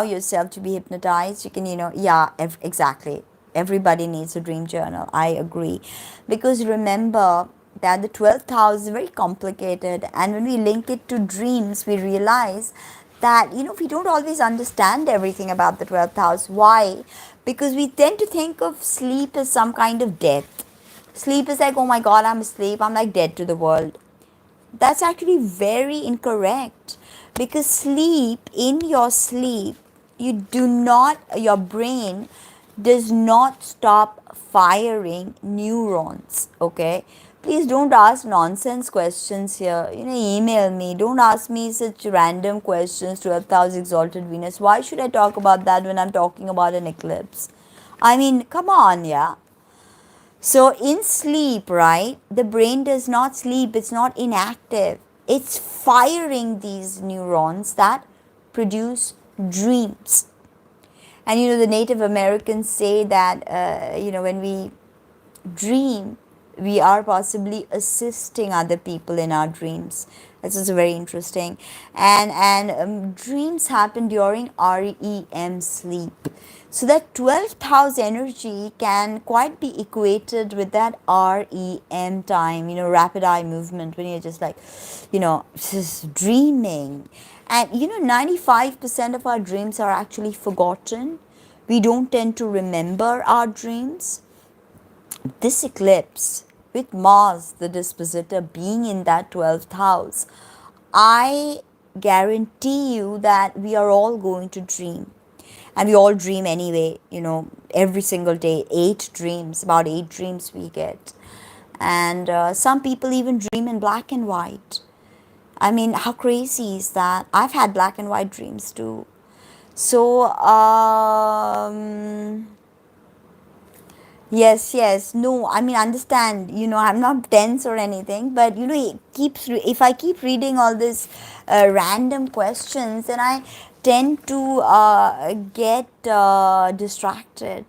yourself to be hypnotized. You can, exactly. Everybody needs a dream journal. I agree. Because remember that the 12th house is very complicated. And when we link it to dreams, we realize that, we don't always understand everything about the 12th house. Why? Because we tend to think of sleep as some kind of death. Sleep is like, oh my God, I'm asleep. I'm like dead to the world. That's actually very incorrect, because in your sleep, your brain does not stop firing neurons. Okay, please don't ask nonsense questions here. Email me. Don't ask me such random questions. 12th house exalted Venus. Why should I talk about that when I'm talking about an eclipse? I mean, come on, yeah. So in sleep, right, the brain does not sleep, it's not inactive. It's firing these neurons that produce dreams. And the Native Americans say that, when we dream, we are possibly assisting other people in our dreams. This is very interesting. And dreams happen during REM sleep. So that 12th house energy can quite be equated with that REM time, rapid eye movement, when you're just like, just dreaming. And 95% of our dreams are actually forgotten. We don't tend to remember our dreams. This eclipse, with Mars, the dispositor, being in that 12th house, I guarantee you that we are all going to dream. And we all dream anyway, every single day. About 8 dreams we get. And some people even dream in black and white. I mean, how crazy is that? I've had black and white dreams too. So, yes. No, I mean, understand, I'm not tense or anything, but, if I keep reading all this random questions, then I tend to get distracted.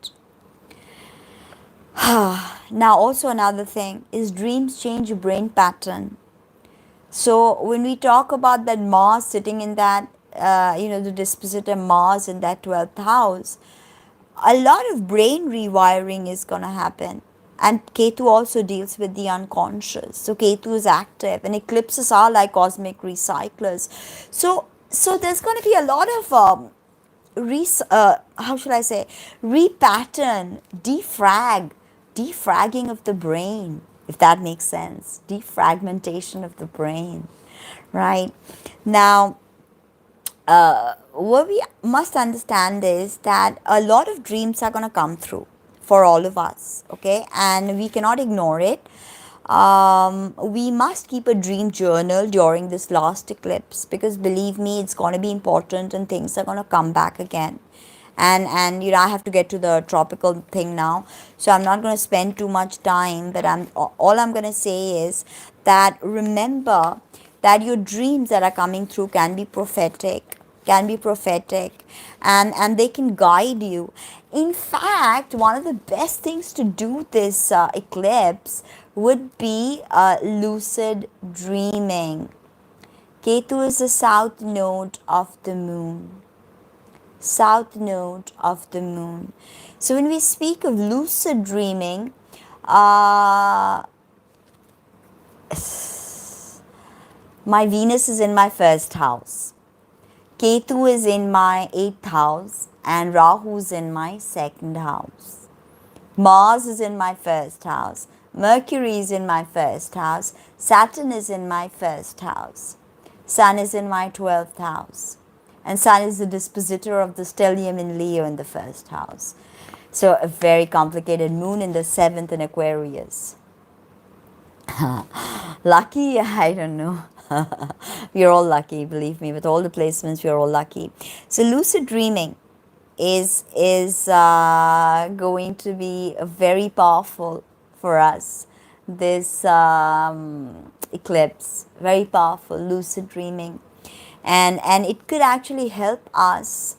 Now, also another thing is dreams change your brain pattern. So when we talk about that Mars sitting in that the dispositor Mars in that 12th house, a lot of brain rewiring is going to happen. And Ketu also deals with the unconscious. So Ketu is active, and eclipses are like cosmic recyclers. So there's going to be a lot of how should I say, repattern, defragging of the brain, if that makes sense, defragmentation of the brain, right? Now, what we must understand is that a lot of dreams are going to come through for all of us, okay, and we cannot ignore it. We must keep a dream journal during this last eclipse, because believe me, it's going to be important and things are going to come back again. And I have to get to the tropical thing now, so I'm not going to spend too much time, but all I'm going to say is that remember that your dreams that are coming through can be prophetic, and they can guide you. In fact, one of the best things to do this eclipse would be lucid dreaming. Ketu is the south node of the moon. South node of the moon. So when we speak of lucid dreaming, my Venus is in my first house. Ketu is in my 8th house, and Rahu is in my 2nd house. Mars is in my first house. Mercury is in my first house. Saturn is in my first house. Sun is in my 12th house. And Sun is the dispositor of the stellium in Leo in the first house. So a very complicated. Moon in the 7th in Aquarius. Lucky? I don't know. We are all lucky, believe me. With all the placements, we are all lucky. So lucid dreaming is going to be very powerful for us. This eclipse, very powerful, lucid dreaming. And it could actually help us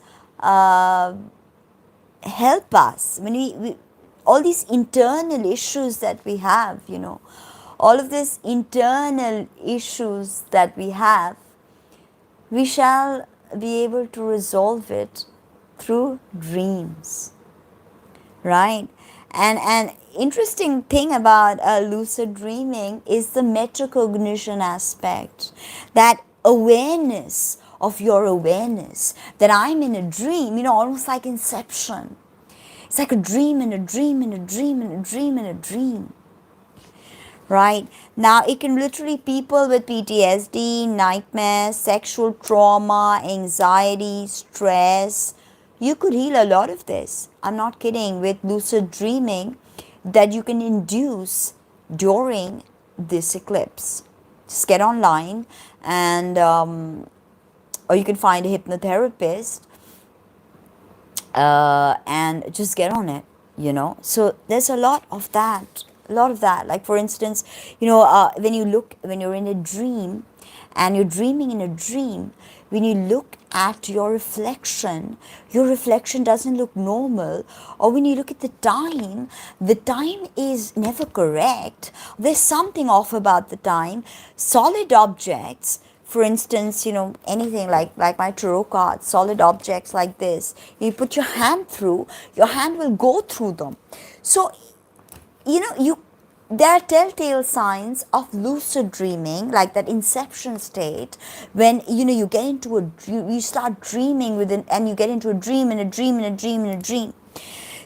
when we all these internal issues that we have, all of these internal issues that we have, we shall be able to resolve it through dreams, right? And interesting thing about lucid dreaming is the metacognition aspect, that awareness of your awareness, that I'm in a dream, almost like inception. It's like a dream and a dream and a dream and a dream and a dream. Right? Now, it can literally, people with PTSD, nightmares, sexual trauma, anxiety, stress, you could heal a lot of this. I'm not kidding, with lucid dreaming that you can induce during this eclipse. Just get online and or you can find a hypnotherapist and just get on it, So there's a lot of that. Like, for instance, when you're in a dream and you're dreaming in a dream, when you look at your reflection doesn't look normal. Or when you look at the time is never correct. There's something off about the time. Solid objects, for instance, anything like my tarot cards, solid objects like this, you put your hand through, your hand will go through them. So there are telltale signs of lucid dreaming, like that inception state, when you get into you start dreaming and you get into a dream and a dream and a dream and a dream.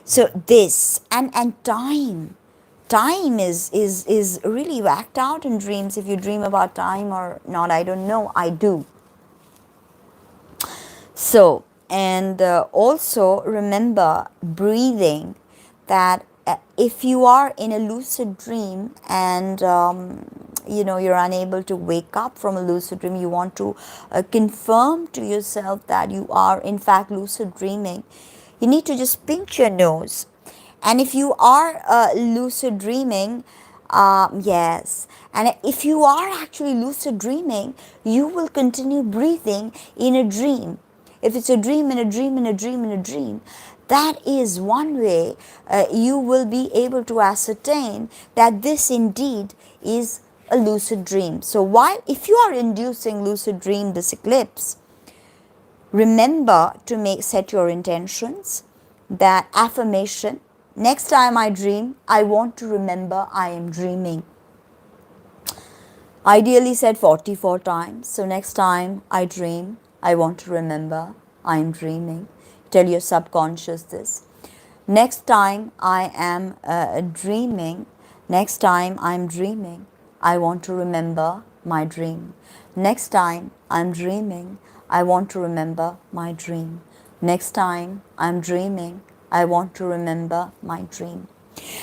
So this and time is really whacked out in dreams. If you dream about time or not, I don't know. I do. So, and also remember breathing, that if you are in a lucid dream and you're unable to wake up from a lucid dream, you want to confirm to yourself that you are in fact lucid dreaming, you need to just pinch your nose. And if you are lucid dreaming, yes, and if you are actually lucid dreaming, you will continue breathing in a dream. If it's a dream and a dream and a dream and a dream, that is one way you will be able to ascertain that this indeed is a lucid dream. So while if you are inducing lucid dream this eclipse, Remember to set your intentions, that affirmation. Next time I dream, I want to remember I am dreaming. Ideally said 44 times. So next time I dream, I want to remember I am dreaming. Tell your subconscious this. Next time I am dreaming, next time I'm dreaming, I want to remember my dream. Next time I'm dreaming, I want to remember my dream. Next time I'm dreaming, I want to remember my dream.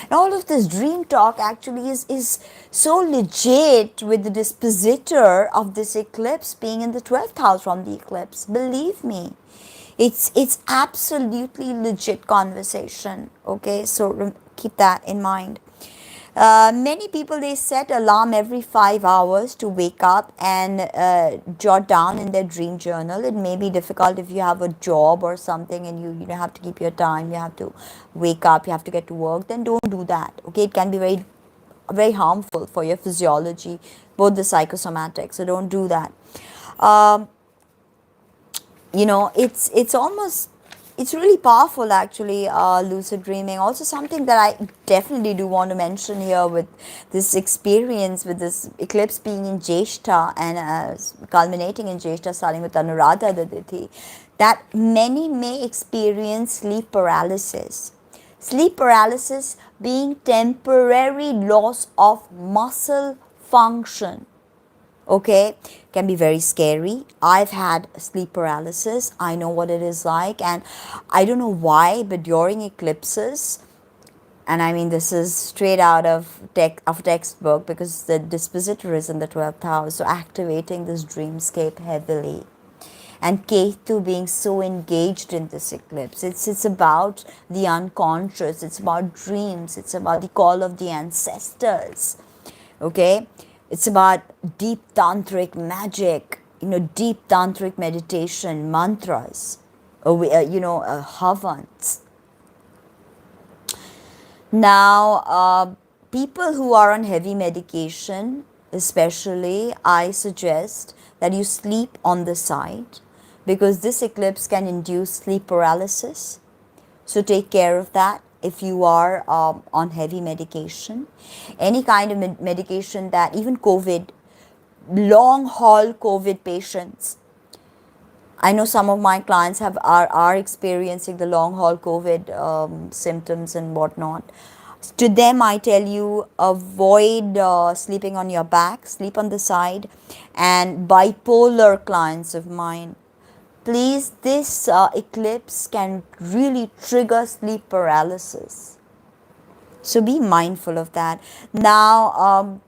And all of this dream talk actually is so legit with the dispositor of this eclipse being in the 12th house from the eclipse. Believe me, it's absolutely legit conversation. Okay, so keep that in mind. Many people, they set alarm every 5 hours to wake up and jot down in their dream journal. It may be difficult if you have a job or something and you have to keep your time, you have to wake up, you have to get to work, then don't do that. Okay, it can be very harmful for your physiology, both the psychosomatic, so don't do that. um, it's really powerful actually, lucid dreaming. Also something that I definitely do want to mention here with this experience, with this eclipse being in Jaishta and culminating in Jaishta, starting with Anuradha Dadithi, that many may experience sleep paralysis. Sleep paralysis being temporary loss of muscle function. Okay, can be very scary. I've had sleep paralysis. I know what it is like, and I don't know why, but during eclipses, and I mean this is straight out of textbook, because the dispositor is in the 12th house, so activating this dreamscape heavily. And Ketu being so engaged in this eclipse. It's about the unconscious, it's about dreams, it's about the call of the ancestors. Okay, it's about deep tantric magic, deep tantric meditation, mantras, havans. Now, people who are on heavy medication, especially, I suggest that you sleep on the side, because this eclipse can induce sleep paralysis. So take care of that if you are on heavy medication. Any kind of medication that, even COVID, long haul COVID patients. I know some of my clients are experiencing the long haul COVID symptoms and whatnot. To them, I tell you, avoid sleeping on your back, sleep on the side. And bipolar clients of mine, please, this eclipse can really trigger sleep paralysis. So be mindful of that. Now,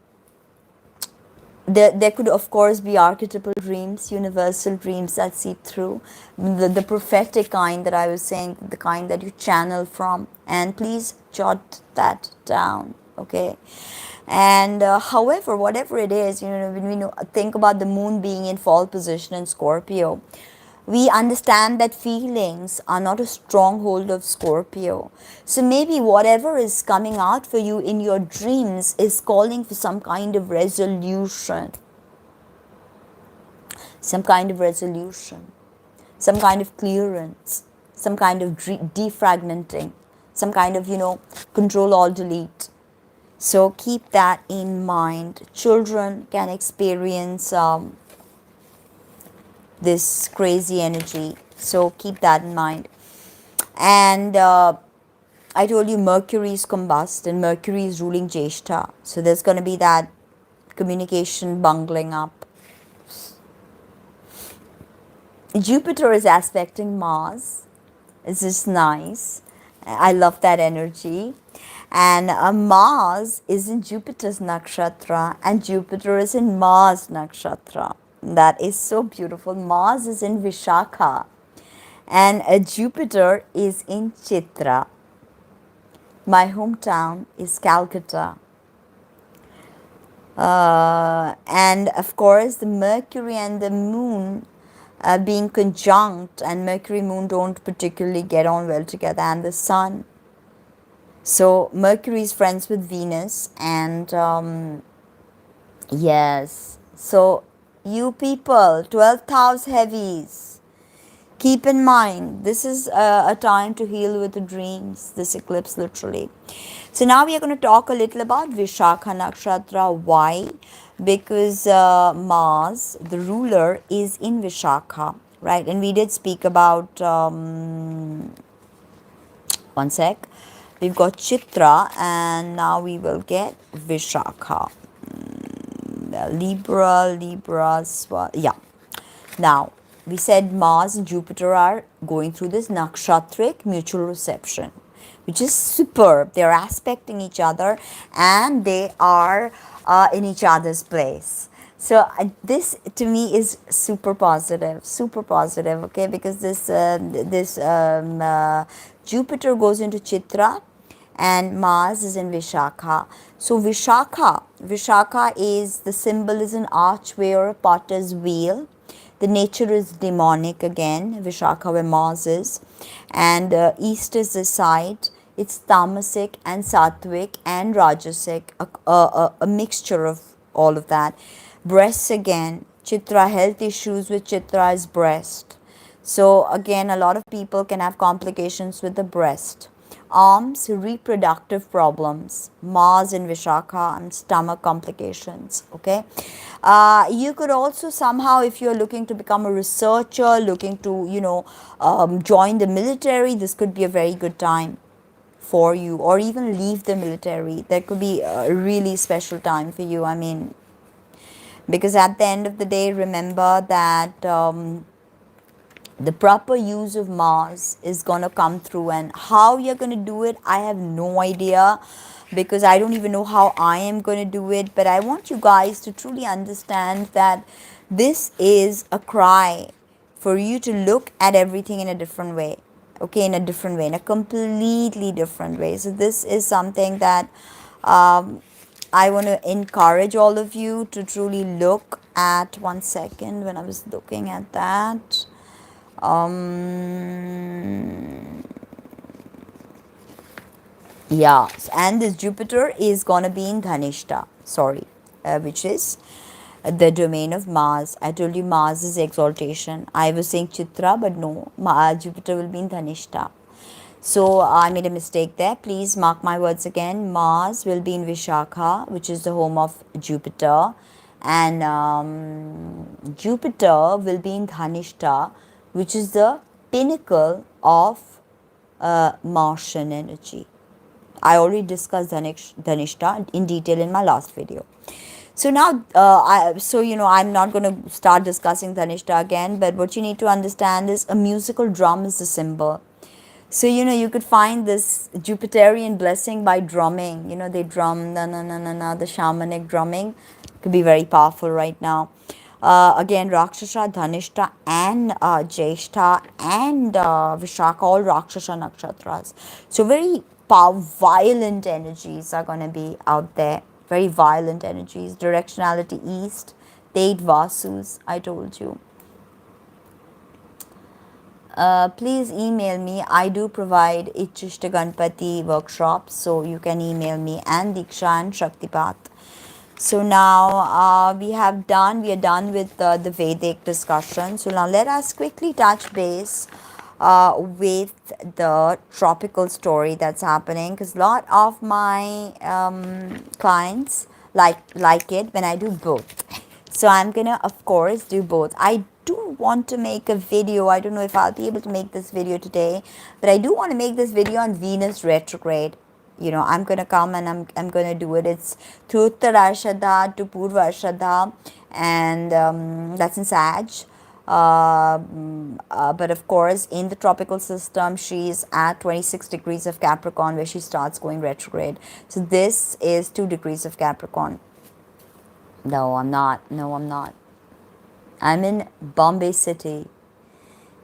there could, of course, be archetypal dreams, universal dreams that seep through. The prophetic kind that I was saying, the kind that you channel from. And please jot that down, okay? And however, whatever it is, when we think about the moon being in fall position in Scorpio, we understand that feelings are not a stronghold of Scorpio. So maybe whatever is coming out for you in your dreams is calling for some kind of resolution. Some kind of resolution. Some kind of clearance. Some kind of defragmenting. Some kind of, control alt delete. So keep that in mind. Children can experience this crazy energy, so keep that in mind. And I told you Mercury is combust, and Mercury is ruling Jaishta, so there's going to be that communication bungling up. Jupiter is aspecting Mars. It's just nice. I love that energy. And Mars is in Jupiter's nakshatra, and Jupiter is in Mars nakshatra. That is so beautiful. Mars is in Vishakha, and Jupiter is in Chitra. My hometown is Calcutta. And of course, the Mercury and the Moon being conjunct, and Mercury Moon don't particularly get on well together, and the Sun. So Mercury is friends with Venus, and yes, so you people, 12th house heavies, Keep in mind, this is a time to heal with the dreams, this eclipse literally. So now we are going to talk a little about Vishakha Nakshatra. Why? Because Mars, the ruler, is in Vishakha, right? And we did speak about, one sec, we've got Chitra, and now we will get Vishakha. Yeah. Now, we said Mars and Jupiter are going through this nakshatric mutual reception, which is superb. They're aspecting each other and they are in each other's place. So this to me is super positive, okay? Because this Jupiter goes into Chitra and Mars is in Vishakha. So Vishakha is, the symbol is an archway or a potter's wheel. The nature is demonic again, Vishakha where Mars is. And east is the side. It's tamasic and sattvic and rajasic, a mixture of all of that. Breasts again, Chitra, health issues with Chitra is breast. So again, a lot of people can have complications with the breast. Arms, reproductive problems. Mars in Vishakha, and stomach complications. Okay. You could also somehow, if you're looking to become a researcher, looking to, join the military, this could be a very good time for you, or even leave the military. That could be a really special time for you. I mean, because at the end of the day, remember that the proper use of Mars is going to come through, and how you're going to do it, I have no idea, because I don't even know how I am going to do it. But I want you guys to truly understand that this is a cry for you to look at everything in a different way, okay, in a different way, in a completely different way. So this is something that I want to encourage all of you to truly look at. One second, when I was looking at that, yeah, and this Jupiter is gonna be in Dhanishta, which is the domain of Mars. I told you Mars is exaltation. I was saying Chitra, but no, Jupiter will be in Dhanishta. So I made a mistake there. Please mark my words again. Mars will be in Vishakha, which is the home of Jupiter, and Jupiter will be in Dhanishta, which is the pinnacle of Martian energy. I already discussed Dhanishta in detail in my last video. So now, I'm not going to start discussing Dhanishta again, but what you need to understand is a musical drum is the symbol. So, you could find this Jupiterian blessing by drumming. They drum, na na na na na, the shamanic drumming could be very powerful right now. Again, Rakshasa, Dhanishta, and Jaishta, and Vishakha, all Rakshasa nakshatras. So, very violent energies are going to be out there. Very violent energies. Directionality east, Date Vasus, I told you. Please email me. I do provide Ichishta Ganpati workshops, so you can email me, and Diksha and Shaktipat. So now we are done with the Vedic discussion. So now let us quickly touch base with the tropical story that's happening, because a lot of my clients like it when I do both. So I'm gonna, of course, do both. I do want to make a video. I don't know if I'll be able to make this video today, but I do want to make this video on Venus retrograde. I'm going to come and I'm going to do it. It's through Uttarashadha to Purvashadha, and that's in Sag. But of course, in the tropical system, she's at 26 degrees of Capricorn, where she starts going retrograde. So this is 2 degrees of Capricorn. No, I'm not. I'm in Bombay City,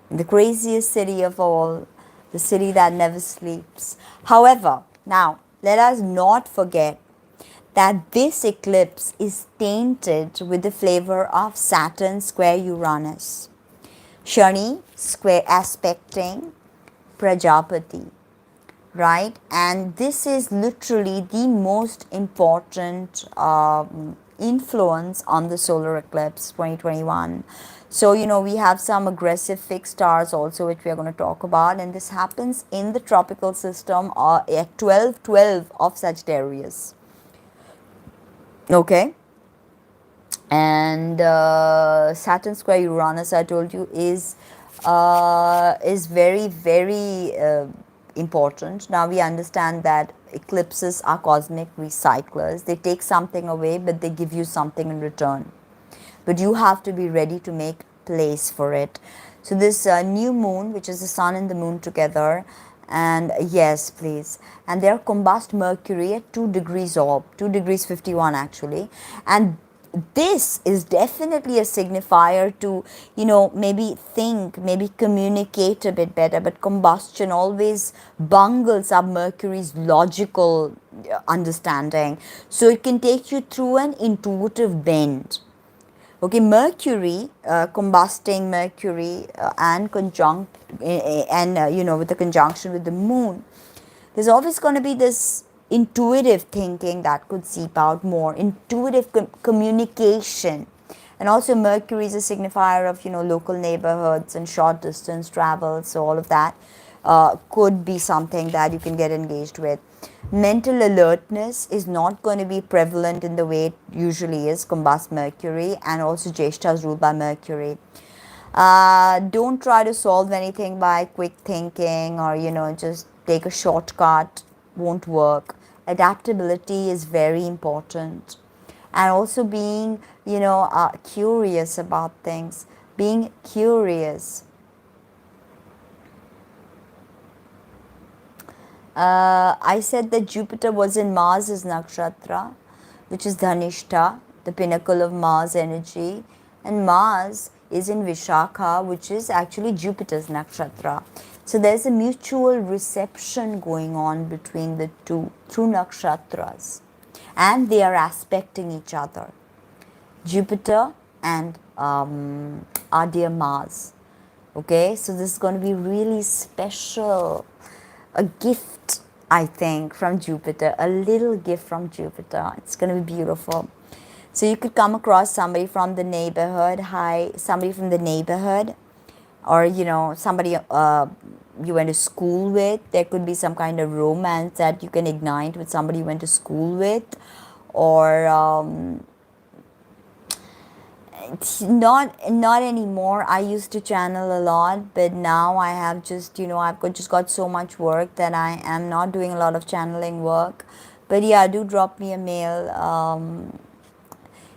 the craziest city of all, the city that never sleeps. However, now let us not forget that this eclipse is tainted with the flavor of Saturn square Uranus, Shani square aspecting Prajapati, right? And this is literally the most important influence on the solar eclipse 2021. So, we have some aggressive fixed stars also, which we are going to talk about. And this happens in the tropical system at 12:12 of Sagittarius. Okay. And Saturn square Uranus, I told you, is very, very important. Now we understand that eclipses are cosmic recyclers. They take something away, but they give you something in return. But you have to be ready to make place for it. So this new moon, which is the sun and the moon together, and yes, please, and they are combust Mercury at 2 degrees orb, 2 degrees 51 actually, and this is definitely a signifier to, maybe think, maybe communicate a bit better. But combustion always bungles up Mercury's logical understanding. So it can take you through an intuitive bend. Okay, Mercury, combusting Mercury and conjunct, with the conjunction with the moon, there's always going to be this intuitive thinking that could seep out more, intuitive communication. And also Mercury is a signifier of, local neighborhoods and short distance travel. So all of that could be something that you can get engaged with. Mental alertness is not going to be prevalent in the way it usually is, combust Mercury, and also Jaishta is ruled by Mercury. Don't try to solve anything by quick thinking or, just take a shortcut. Won't work. Adaptability is very important. And also being, curious about things. Being curious. I said that Jupiter was in Mars' nakshatra, which is Dhanishta, the pinnacle of Mars energy. And Mars is in Vishakha, which is actually Jupiter's nakshatra. So there's a mutual reception going on between the two through nakshatras. And they are aspecting each other. Jupiter and our dear Mars. Okay, so this is going to be really special. A gift, I think, from Jupiter, a little gift from Jupiter. It's going to be beautiful. So you could come across somebody from the neighborhood, or, somebody you went to school with. There could be some kind of romance that you can ignite with somebody you went to school with, or not anymore. I used to channel a lot, but now I have just, I've got so much work that I am not doing a lot of channeling work. But yeah, do drop me a mail.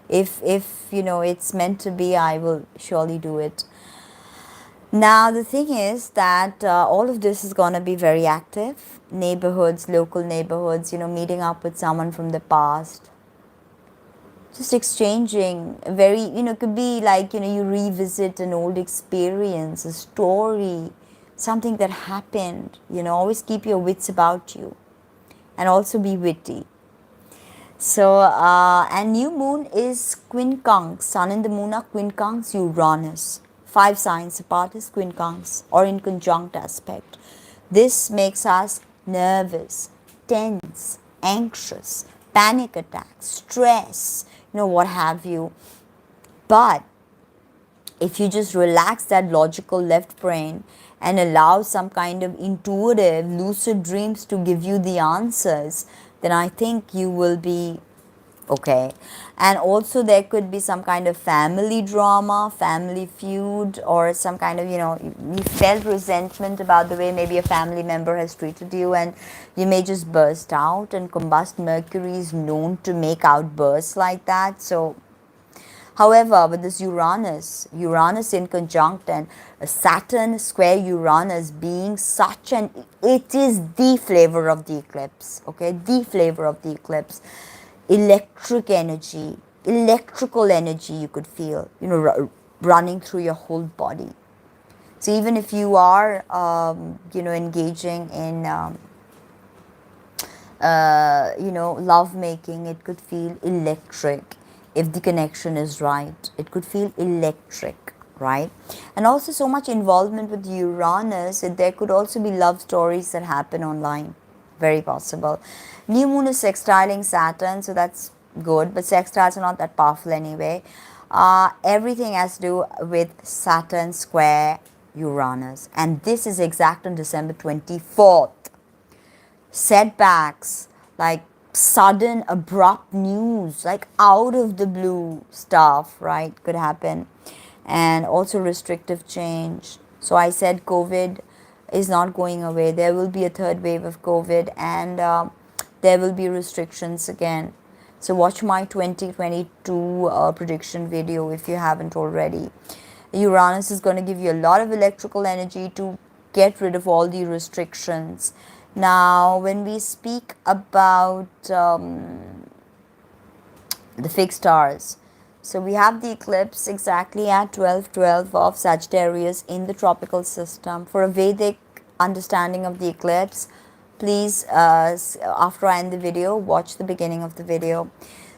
If it's meant to be, I will surely do it. Now the thing is that all of this is going to be very active. Neighborhoods, local neighborhoods, meeting up with someone from the past. Just exchanging very, could be like, you revisit an old experience, a story, something that happened. Always keep your wits about you and also be witty. So, and new moon is quincunx. Sun and the moon are quincunx Uranus. 5 signs apart is quincunx or in conjunct aspect. This makes us nervous, tense, anxious, panic attacks, stress, what have you. But if you just relax that logical left brain and allow some kind of intuitive, lucid dreams to give you the answers, then I think you will be okay. And also there could be some kind of family drama, family feud, or some kind of, you felt resentment about the way maybe a family member has treated you, and you may just burst out. And combust Mercury is known to make outbursts like that. So however, with this Uranus in conjunct and Saturn square Uranus being such it is the flavor of the eclipse, okay, the flavor of the eclipse. Electrical energy you could feel, running through your whole body. So even if you are, engaging in, love making, it could feel electric. If the connection is right, it could feel electric, right? And also so much involvement with Uranus, there could also be love stories that happen online. Very possible. New moon is sextiling Saturn, so that's good, but sextiles are not that powerful anyway. Everything has to do with Saturn square Uranus, and this is exact on December 24th. Setbacks, like sudden abrupt news, like out of the blue stuff, right, could happen. And also restrictive change. So I said COVID is not going away. There will be a third wave of COVID, and there will be restrictions again. So watch my 2022 prediction video if you haven't already. Uranus is going to give you a lot of electrical energy to get rid of all the restrictions. Now, when we speak about the fixed stars, so we have the eclipse exactly at 12:12 of Sagittarius in the tropical system. For a Vedic understanding of the eclipse, please, after I end the video, watch the beginning of the video.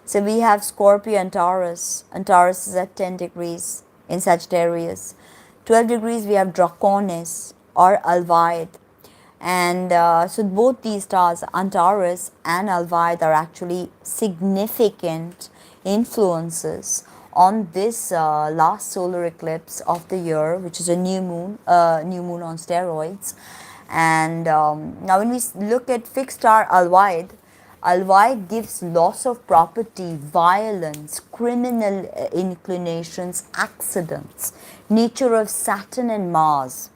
So we have Scorpio and Taurus. And Taurus is at 10 degrees in Sagittarius. 12 degrees we have Draconis or Alvite. And so both these stars, Antares and Alvite, are actually significant influences on this last solar eclipse of the year, which is a new moon on steroids. And now when we look at fixed star Alvite, Alvite gives loss of property, violence, criminal inclinations, accidents, nature of Saturn and Mars.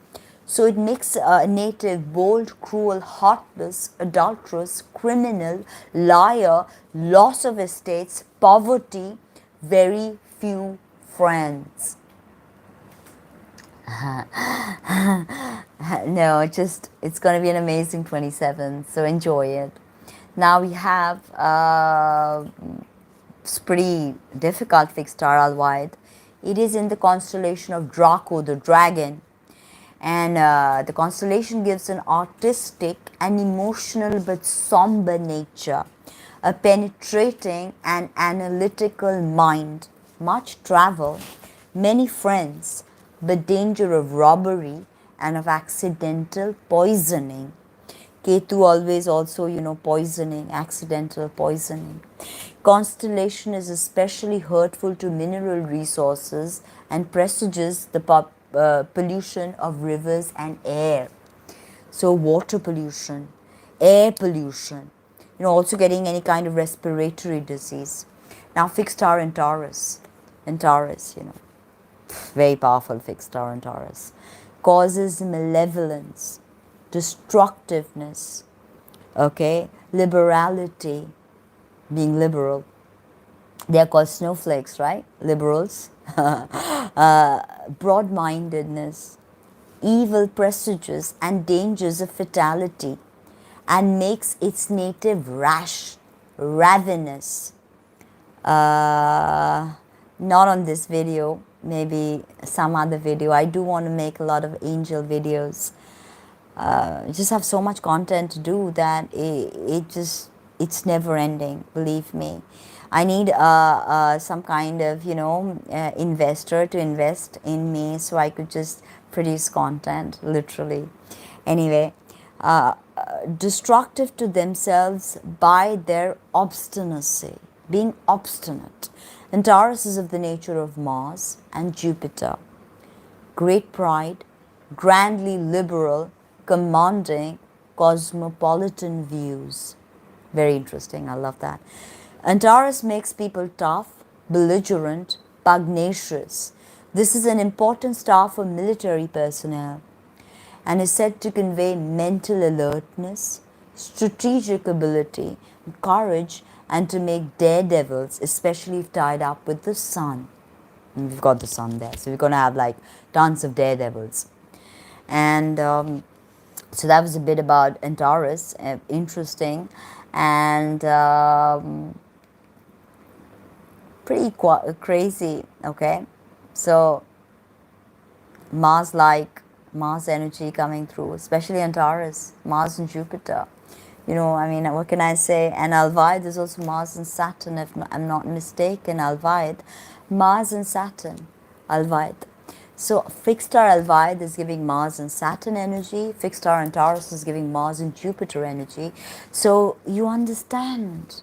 So it makes a native bold, cruel, heartless, adulterous, criminal, liar, loss of estates, poverty, very few friends. No, it's going to be an amazing 27, so enjoy it. Now we have it's pretty difficult fixed star Alvite. It is in the constellation of Draco, the dragon. And the constellation gives an artistic and emotional but somber nature, a penetrating and analytical mind, much travel, many friends, but danger of robbery and of accidental poisoning. Ketu always also, poisoning, accidental poisoning. Constellation is especially hurtful to mineral resources and presages the pollution of rivers and air. So water pollution, air pollution, also getting any kind of respiratory disease. Now fixed star in Taurus, very powerful fixed star in Taurus, causes malevolence, destructiveness, liberality, being liberal. They are called snowflakes, right? Liberals. Broad-mindedness, evil presages and dangers of fatality, and makes its native rash, ravenous. Not on this video, maybe some other video. I do want to make a lot of angel videos. Just have so much content to do that it's never ending, believe me. I need some kind of, investor to invest in me so I could just produce content, literally. Anyway, destructive to themselves by their obstinacy, being obstinate. And Taurus is of the nature of Mars and Jupiter. Great pride, grandly liberal, commanding, cosmopolitan views. Very interesting, I love that. Antares makes people tough, belligerent, pugnacious. This is an important star for military personnel and is said to convey mental alertness, strategic ability, courage, and to make daredevils, especially if tied up with the sun. And we've got the sun there, so we're going to have like tons of daredevils. And so that was a bit about Antares, interesting. And pretty crazy, so Mars energy coming through, especially Antares, Mars and Jupiter, what can I say? And Alvite, there's also Mars and Saturn, if I'm not mistaken. Alvite, Mars and Saturn, Alvite. So fixed star Alvite is giving Mars and Saturn energy, fixed star Antares is giving Mars and Jupiter energy. So you understand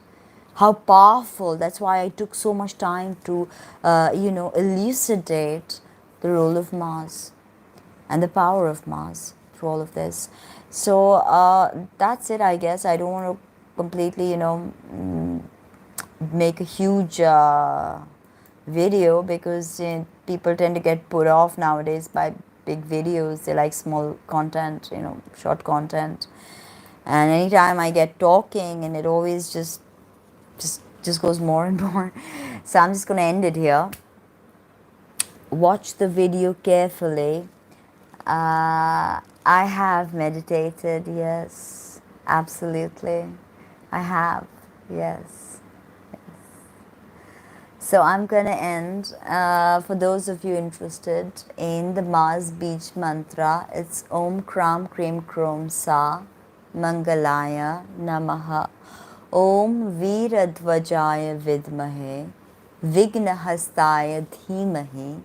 how powerful. That's why I took so much time to, elucidate the role of Mars and the power of Mars through all of this. So that's it, I guess. I don't want to completely, make a huge video, because people tend to get put off nowadays by big videos. They like small content, short content. And anytime I get talking, and it always just goes more and more. So I'm just going to end it here. Watch the video carefully. I have meditated, yes, absolutely. I have, yes. So I'm going to end. For those of you interested in the Mars Beach mantra, it's Om Kram Krim Krom Sa Mangalaya Namaha. Om Veeradvajaya Vidmahe Vignahastaya Dhimahi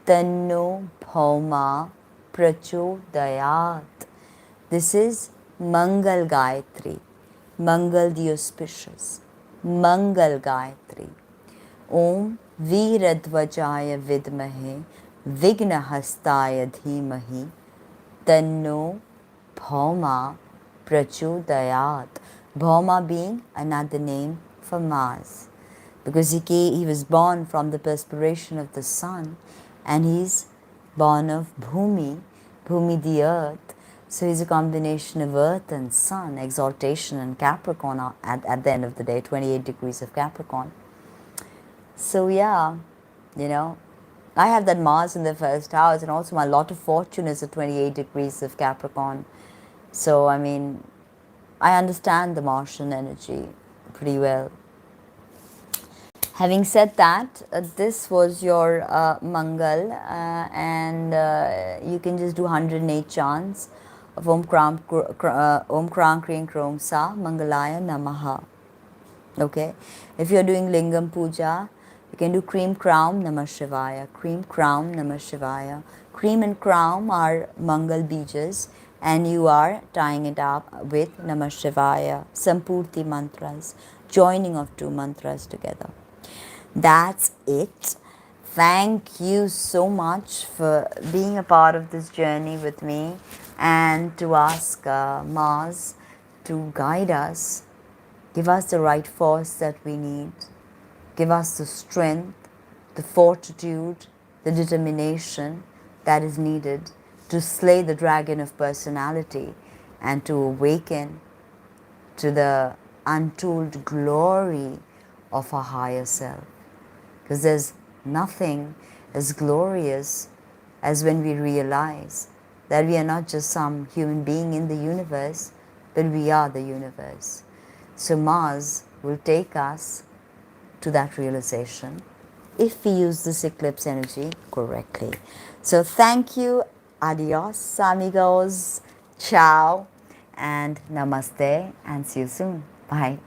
Tanno Bhauma Prachodayat. This is Mangal Gayatri, Mangal the auspicious, Mangal Gayatri. Om Veeradvajaya Vidmahe Vignahastaya Dhimahi Tanno Bhauma Prachodayat. Bhauma being another name for Mars, because he was born from the perspiration of the sun, and he's born of Bhumi, Bhumi the earth. So he's a combination of earth and sun, exaltation and Capricorn at the end of the day, 28 degrees of Capricorn. So yeah, I have that Mars in the first house, and also my lot of fortune is at 28 degrees of Capricorn. So I mean, I understand the Martian energy pretty well. Having said that, this was your Mangal, and you can just do 108 chants of Om Kram Krim Krom Sa Mangalaya Namaha. Okay, if you're doing Lingam Puja, you can do Cream Crown Namah Shivaya, Cream Crown Namah Shivaya. Cream and crown are Mangal Beejas, and you are tying it up with Namah Shivaya, Sampurti mantras, joining of two mantras together. That's it. Thank you so much for being a part of this journey with me, and to ask Mars to guide us, give us the right force that we need, give us the strength, the fortitude, the determination that is needed to slay the dragon of personality and to awaken to the untold glory of our higher self. Because there's nothing as glorious as when we realize that we are not just some human being in the universe, but we are the universe. So Mars will take us to that realization if we use this eclipse energy correctly. So thank you, adios amigos, ciao, and namaste, and see you soon. Bye.